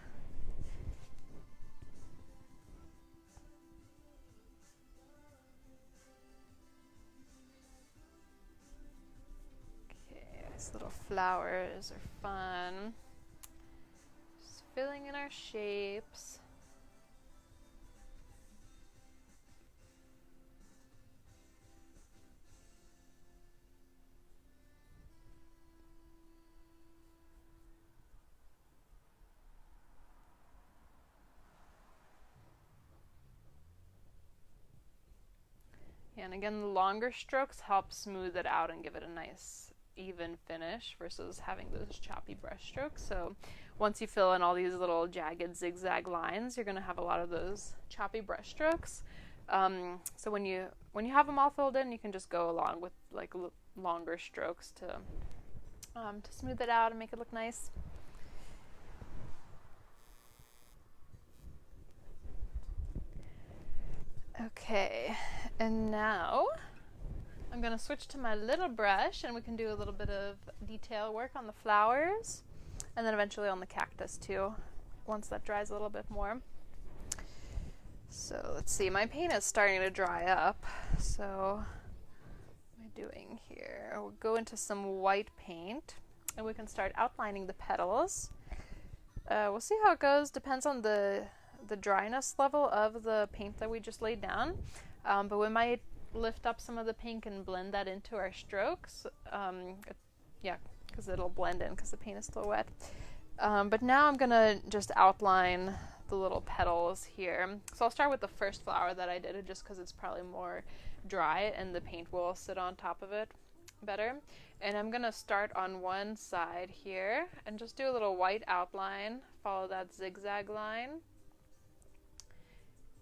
Little flowers are fun. Just filling in our shapes. And again, the longer strokes help smooth it out and give it a nice even finish versus having those choppy brush strokes. So once you fill in all these little jagged zigzag lines, you're going to have a lot of those choppy brush strokes. So when you have them all filled in, you can just go along with like longer strokes to smooth it out and make it look nice. Okay, and now I'm going to switch to my little brush and we can do a little bit of detail work on the flowers and then eventually on the cactus too, once that dries a little bit more. So let's see, my paint is starting to dry up. So what am I doing here? We'll go into some white paint and we can start outlining the petals. We'll see how it goes, depends on the dryness level of the paint that we just laid down, but we might lift up some of the pink and blend that into our strokes, yeah, because it'll blend in because the paint is still wet. But now I'm gonna just outline the little petals here. So I'll start with the first flower that I did, just because it's probably more dry and the paint will sit on top of it better. And I'm gonna start on one side here and just do a little white outline, follow that zigzag line,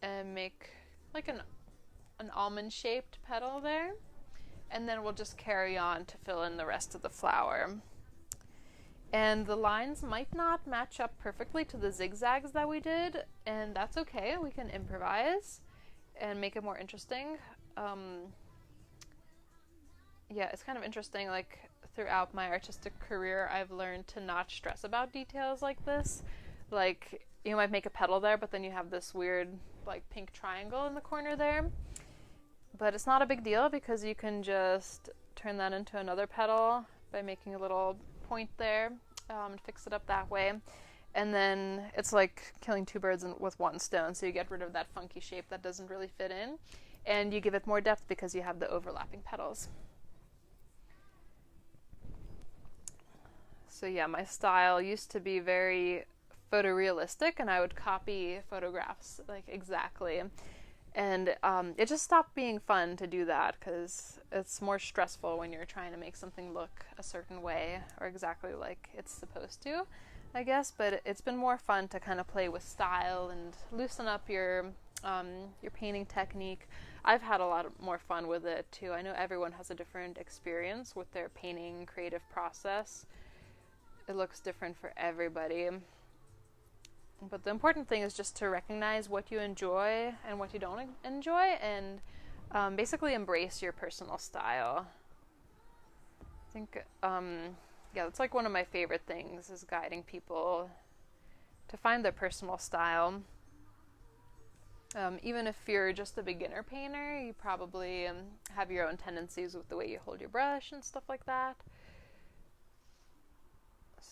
and make like an almond shaped petal there, and then we'll just carry on to fill in the rest of the flower. And the lines might not match up perfectly to the zigzags that we did, and that's okay, we can improvise and make it more interesting. Yeah, it's kind of interesting, like throughout my artistic career I've learned to not stress about details like this. Like you might make a petal there, but then you have this weird like pink triangle in the corner there. But it's not a big deal because you can just turn that into another petal by making a little point there and fix it up that way. And then it's like killing two birds with one stone. So you get rid of that funky shape that doesn't really fit in, and you give it more depth because you have the overlapping petals. So yeah, my style used to be very photorealistic and I would copy photographs like exactly, and it just stopped being fun to do that because it's more stressful when you're trying to make something look a certain way or exactly like it's supposed to, I guess. But it's been more fun to kind of play with style and loosen up your painting technique. I've had a lot more fun with it too. I know everyone has a different experience with their painting creative process. It looks different for everybody. But the important thing is just to recognize what you enjoy and what you don't enjoy, and basically embrace your personal style. I think, yeah, that's like one of my favorite things, is guiding people to find their personal style. Even if you're just a beginner painter, you probably have your own tendencies with the way you hold your brush and stuff like that.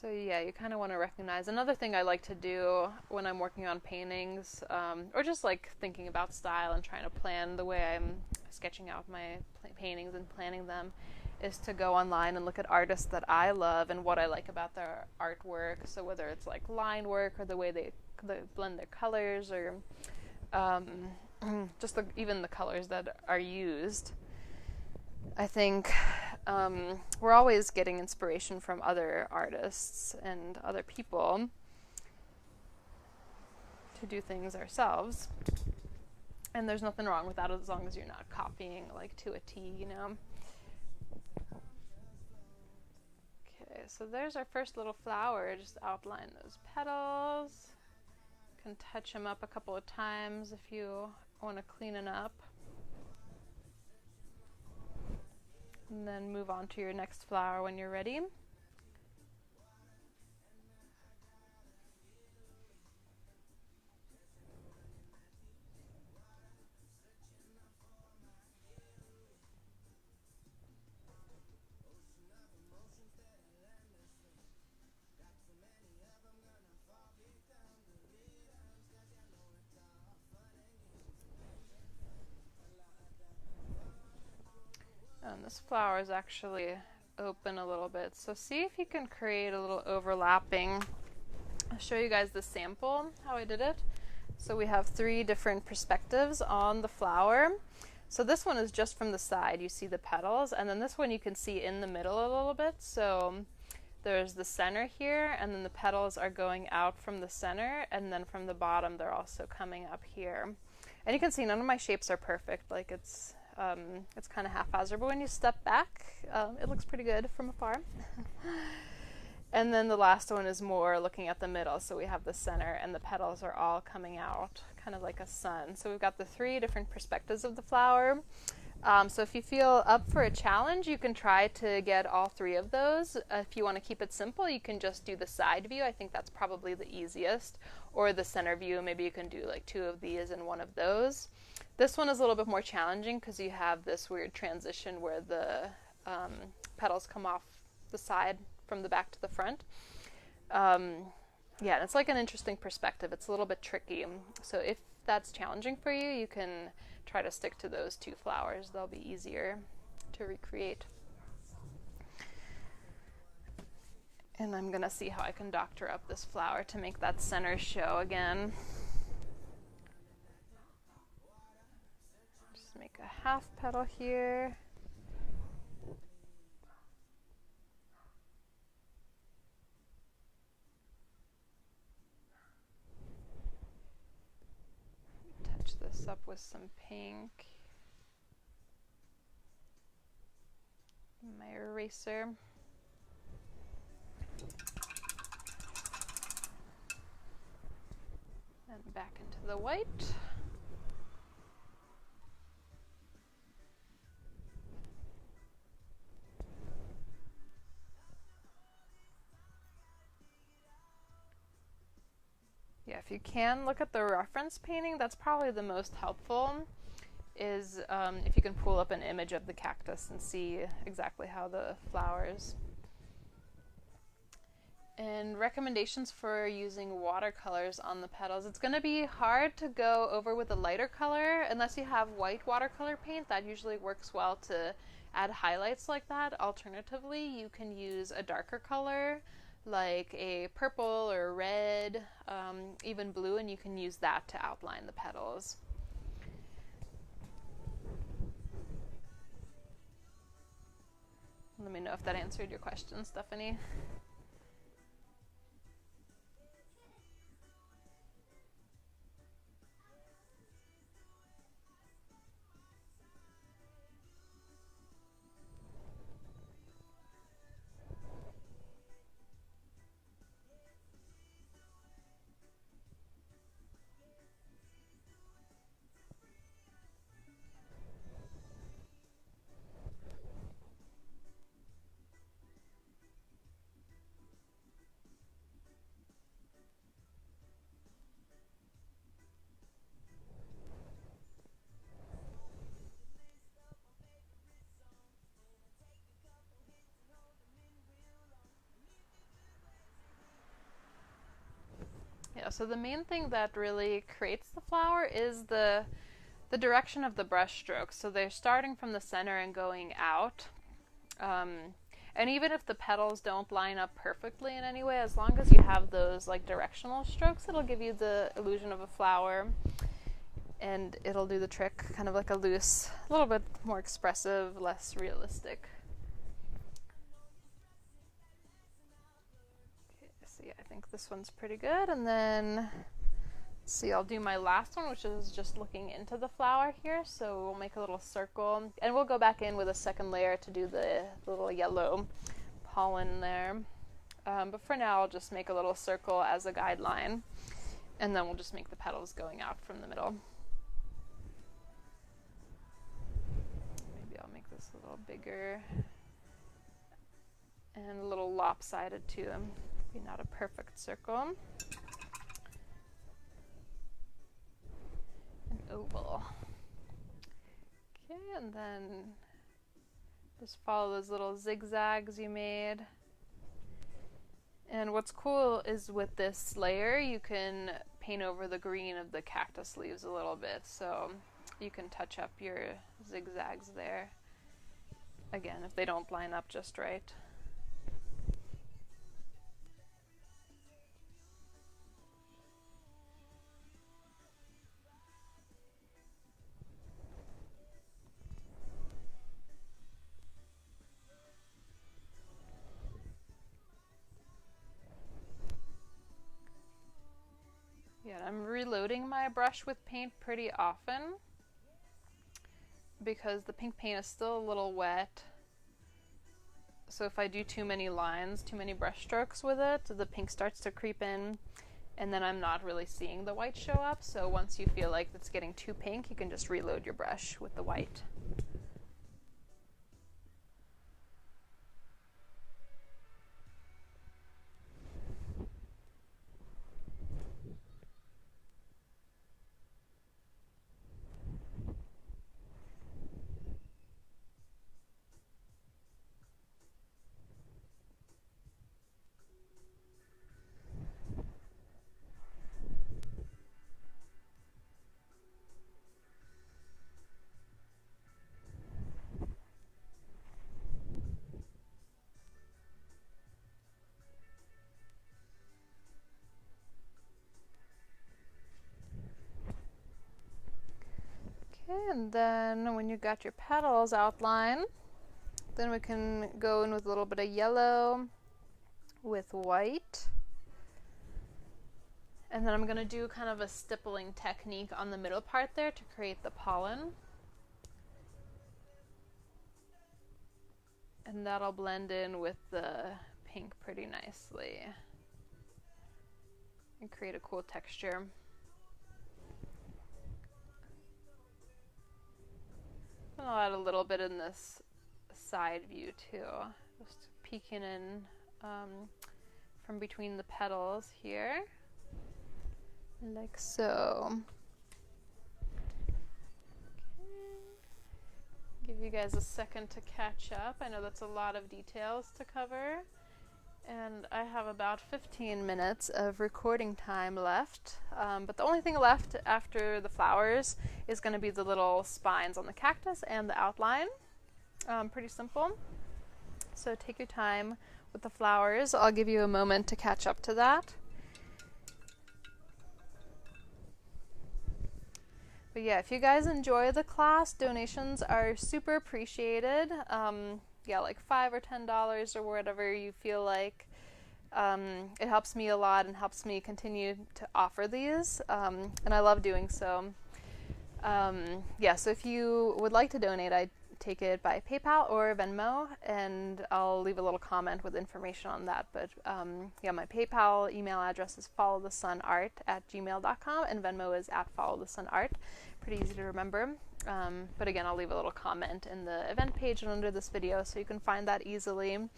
So yeah, you kind of want to recognize. Another thing I like to do when I'm working on paintings, or just like thinking about style and trying to plan the way I'm sketching out my paintings and planning them, is to go online and look at artists that I love and what I like about their artwork. So whether it's like line work or the way they blend their colors, or just even the colors that are used. I think we're always getting inspiration from other artists and other people to do things ourselves. And there's nothing wrong with that as long as you're not copying like to a T, you know. Okay, so there's our first little flower. Just outline those petals. You can touch them up a couple of times if you want to clean it up. And then move on to your next flower when you're ready. And this flower is actually open a little bit, so see if you can create a little overlapping. I'll show you guys the sample, how I did it. So we have 3 different perspectives on the flower. So this one is just from the side, you see the petals, and then this one you can see in the middle a little bit. So there's the center here, and then the petals are going out from the center, and then from the bottom they're also coming up here. And you can see none of my shapes are perfect, like it's kind of haphazard, but when you step back, it looks pretty good from afar. And then the last one is more looking at the middle, so we have the center and the petals are all coming out, kind of like a sun. So we've got the 3 different perspectives of the flower. So if you feel up for a challenge, you can try to get all 3 of those. If you want to keep it simple, you can just do the side view. I think that's probably the easiest. Or the center view, maybe you can do like 2 of these and 1 of those. This one is a little bit more challenging because you have this weird transition where the petals come off the side from the back to the front. Yeah, it's like an interesting perspective. It's a little bit tricky. So if that's challenging for you, you can try to stick to those 2 flowers. They'll be easier to recreate. And I'm gonna see how I can doctor up this flower to make that center show again. Just make a half petal here. Touch this up with some pink. My eraser. And back into the white. Yeah, if you can look at the reference painting, that's probably the most helpful, is if you can pull up an image of the cactus and see exactly how the flowers. And recommendations for using watercolors on the petals. It's going to be hard to go over with a lighter color unless you have white watercolor paint. That usually works well to add highlights like that. Alternatively, you can use a darker color like a purple or red, even blue, and you can use that to outline the petals. Let me know if that answered your question, Stephanie. Yeah, so the main thing that really creates the flower is the direction of the brush strokes. So they're starting from the center and going out. And even if the petals don't line up perfectly in any way, as long as you have those like directional strokes, it'll give you the illusion of a flower. And it'll do the trick, kind of like a loose, a little bit more expressive, less realistic. So yeah, I think this one's pretty good. And then, see, I'll do my last one, which is just looking into the flower here. So we'll make a little circle, and we'll go back in with a second layer to do the little yellow pollen there. But for now, I'll just make a little circle as a guideline, and then we'll just make the petals going out from the middle. Maybe I'll make this a little bigger and a little lopsided too. Maybe not a perfect circle. An oval. Okay, and then just follow those little zigzags you made. And what's cool is with this layer, you can paint over the green of the cactus leaves a little bit, so you can touch up your zigzags there. Again, if they don't line up just right. I'm reloading my brush with paint pretty often because the pink paint is still a little wet. So if I do too many lines, too many brush strokes with it, the pink starts to creep in, and then I'm not really seeing the white show up. So once you feel like it's getting too pink, you can just reload your brush with the white. And then when you got your petals outlined, then we can go in with a little bit of yellow with white. And then I'm going to do kind of a stippling technique on the middle part there to create the pollen. And that'll blend in with the pink pretty nicely and create a cool texture. I'll add a little bit in this side view too, just peeking in from between the petals here, like so. Okay. Give you guys a second to catch up. I know that's a lot of details to cover, and I have about 15 minutes of recording time left, but the only thing left after the flowers is going to be the little spines on the cactus and the outline. Pretty simple. So take your time with the flowers. I'll give you a moment to catch up to that. But yeah, if you guys enjoy the class, donations are super appreciated. Yeah, like $5 or $10 or whatever you feel like. It helps me a lot and helps me continue to offer these, and I love doing so. Yeah, so if you would like to donate, I take it by PayPal or Venmo, and I'll leave a little comment with information on that. But yeah, my PayPal email address is followthesunart@gmail.com, and Venmo is @followthesunart. Pretty easy to remember. But again, I'll leave a little comment in the event page and under this video so you can find that easily.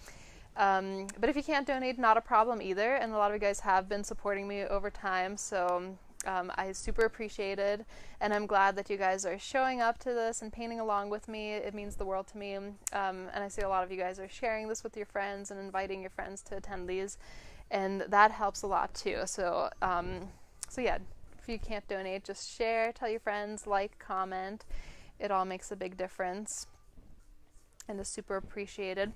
But if you can't donate, not a problem either, and a lot of you guys have been supporting me over time, so I super appreciate it, and I'm glad that you guys are showing up to this and painting along with me. It means the world to me, and I see a lot of you guys are sharing this with your friends and inviting your friends to attend these, and that helps a lot too. So yeah, if you can't donate, just share, tell your friends, like, comment. It all makes a big difference and is super appreciated.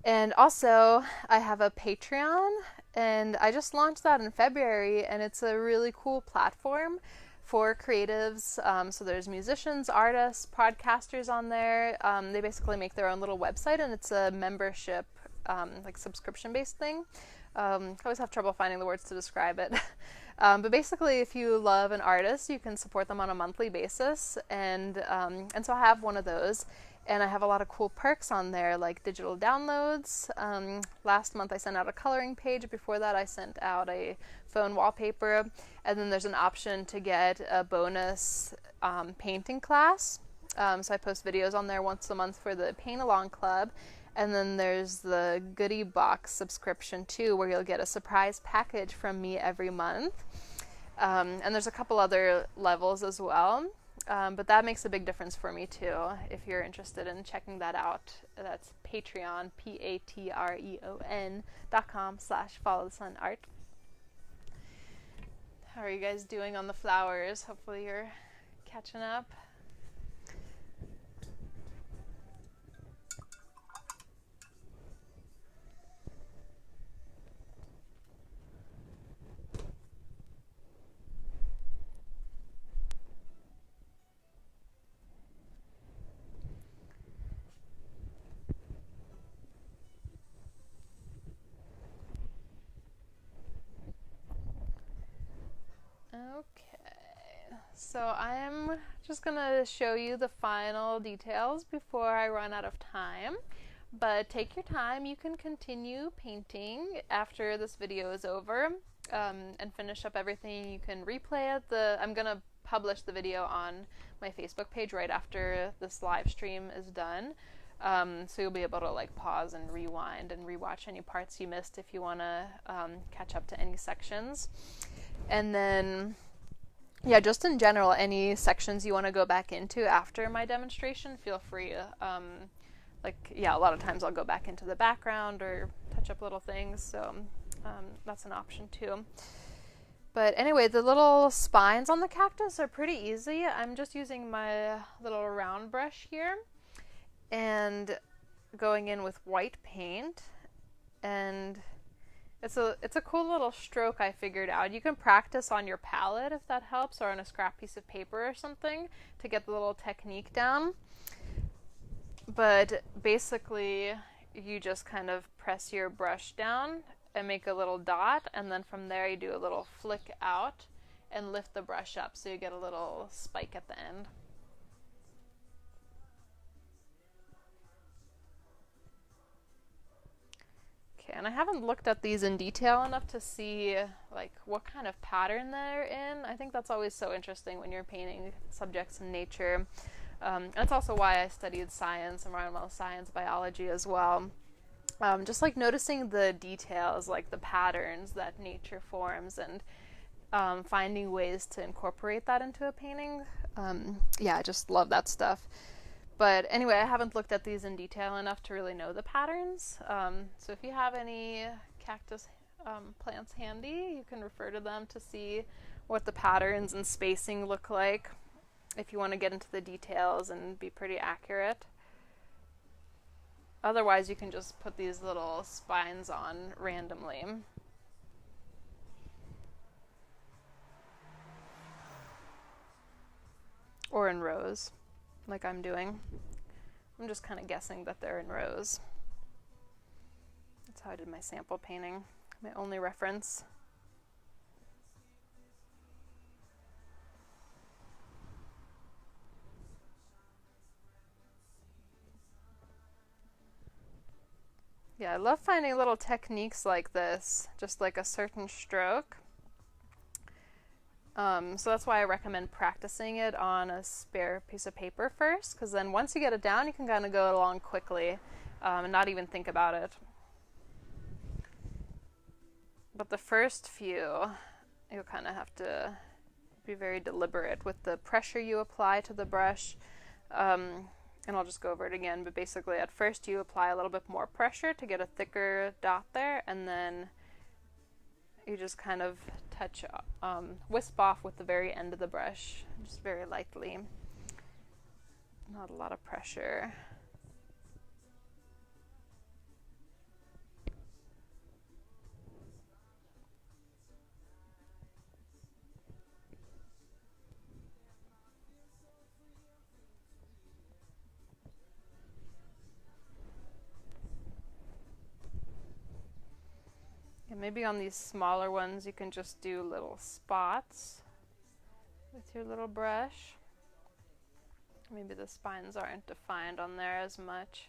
And also, I have a Patreon, and I just launched that in February, and it's a really cool platform for creatives. So there's musicians, artists, podcasters on there. They basically make their own little website, and it's a membership, like subscription-based thing. I always have trouble finding the words to describe it. But basically, if you love an artist, you can support them on a monthly basis, and so I have one of those. And I have a lot of cool perks on there, like digital downloads. Last month I sent out a coloring page. Before that I sent out a phone wallpaper. And then there's an option to get a bonus painting class. So I post videos on there once a month for the Paint Along Club. And then there's the goodie box subscription too, where you'll get a surprise package from me every month. And there's a couple other levels as well. But that makes a big difference for me too, if you're interested in checking that out. That's Patreon, patreon.com/followthesunart. How are you guys doing on the flowers? Hopefully you're catching up. Okay, so I'm just gonna show you the final details before I run out of time. But take your time, you can continue painting after this video is over, and finish up everything. You can replay it. I'm gonna publish the video on my Facebook page right after this live stream is done. So you'll be able to like pause and rewind and rewatch any parts you missed if you want to catch up to any sections. And then, yeah, just in general, any sections you want to go back into after my demonstration, feel free. A lot of times I'll go back into the background or touch up little things, so that's an option too. But anyway, the little spines on the cactus are pretty easy. I'm just using my little round brush here and going in with white paint, and it's a cool little stroke I figured out. You can practice on your palette if that helps, or on a scrap piece of paper or something to get the little technique down. But basically, you just kind of press your brush down and make a little dot, and then from there you do a little flick out and lift the brush up so you get a little spike at the end. Okay, and I haven't looked at these in detail enough to see like what kind of pattern they're in. I think that's always so interesting when you're painting subjects in nature. That's also why I studied science, environmental science, biology as well. Just like noticing the details, like the patterns that nature forms, and finding ways to incorporate that into a painting. I just love that stuff. But anyway, I haven't looked at these in detail enough to really know the patterns. So if you have any cactus plants handy, you can refer to them to see what the patterns and spacing look like, if you want to get into the details and be pretty accurate. Otherwise, you can just put these little spines on randomly. Or in rows, like I'm doing. I'm just kind of guessing that they're in rows. That's how I did my sample painting, my only reference. Yeah, I love finding little techniques like this, just like a certain stroke. So that's why I recommend practicing it on a spare piece of paper first, because then once you get it down, you can kind of go along quickly and not even think about it. But the first few, you'll kind of have to be very deliberate with the pressure you apply to the brush. And I'll just go over it again, but basically at first you apply a little bit more pressure to get a thicker dot there, and then you just kind of wisp off with the very end of the brush, just very lightly. Not a lot of pressure. And maybe on these smaller ones you can just do little spots with your little brush. Maybe the spines aren't defined on there as much.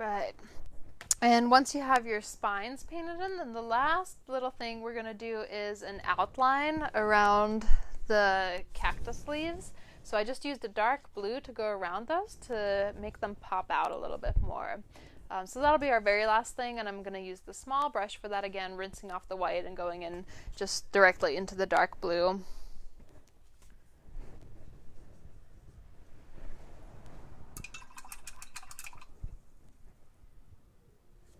Right. And once you have your spines painted in, then the last little thing we're going to do is an outline around the cactus leaves. So I just used a dark blue to go around those to make them pop out a little bit more. So that'll be our very last thing, and I'm going to use the small brush for that again, rinsing off the white and going in just directly into the dark blue.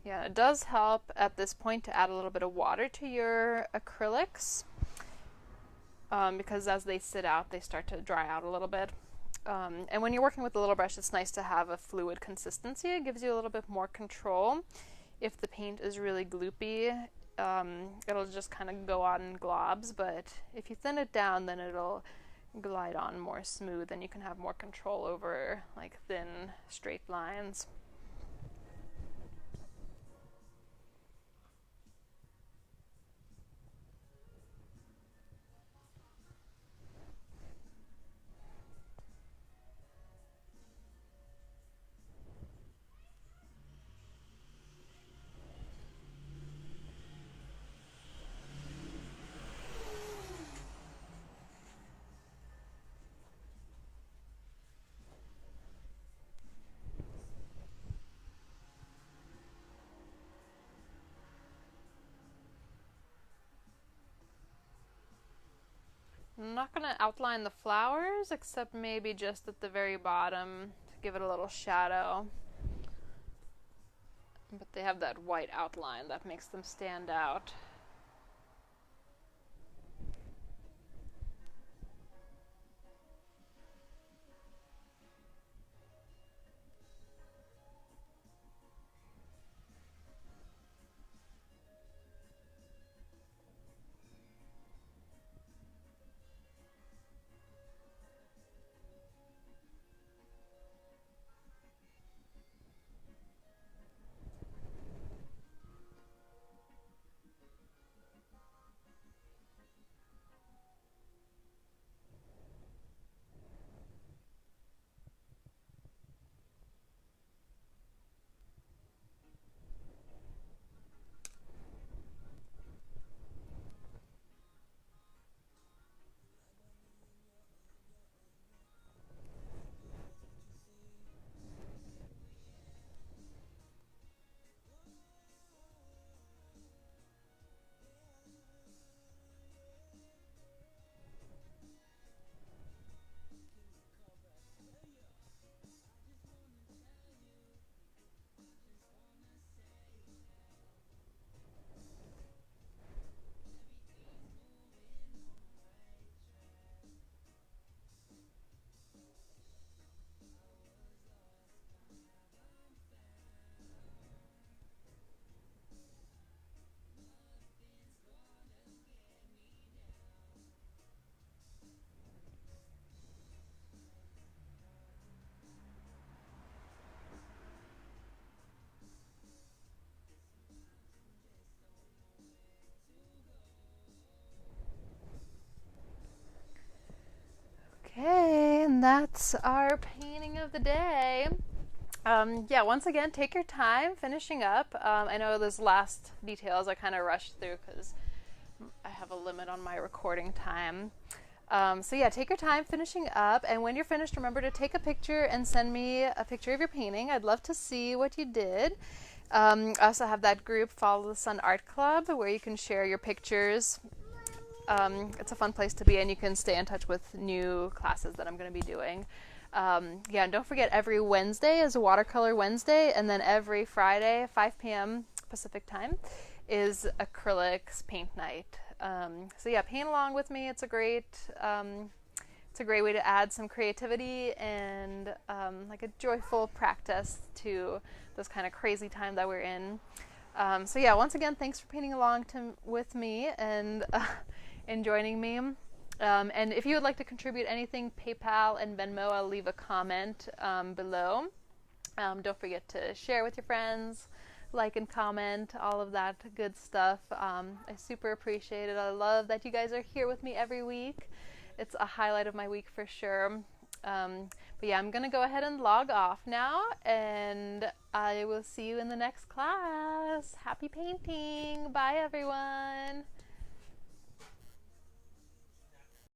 Yeah, it does help at this point to add a little bit of water to your acrylics because as they sit out, they start to dry out a little bit. And when you're working with the little brush, it's nice to have a fluid consistency. It gives you a little bit more control. If the paint is really gloopy, it'll just kind of go on in globs, but if you thin it down, then it'll glide on more smooth and you can have more control over like thin, straight lines. I'm not going to outline the flowers, except maybe just at the very bottom to give it a little shadow. But they have that white outline that makes them stand out. Okay, and that's our painting of the day. Yeah, once again, take your time finishing up. I know those last details I kind of rushed through because I have a limit on my recording time. So yeah, take your time finishing up, and when you're finished, remember to take a picture and send me a picture of your painting. I'd love to see what you did. I also have that group, Follow the Sun Art Club, where you can share your pictures. It's a fun place to be, and you can stay in touch with new classes that I'm going to be doing. Yeah, and don't forget, every Wednesday is a Watercolor Wednesday, and then every Friday, 5 p.m. Pacific time, is acrylics paint night. So yeah, paint along with me. It's a great way to add some creativity and like a joyful practice to this kind of crazy time that we're in. So yeah, once again, thanks for painting along with me and joining me. And if you would like to contribute anything, PayPal and Venmo, I'll leave a comment below. Don't forget to share with your friends, like and comment, all of that good stuff. I super appreciate it. I love that you guys are here with me every week. It's a highlight of my week for sure. But yeah, I'm gonna go ahead and log off now, and I will see you in the next class. Happy painting! Bye, everyone!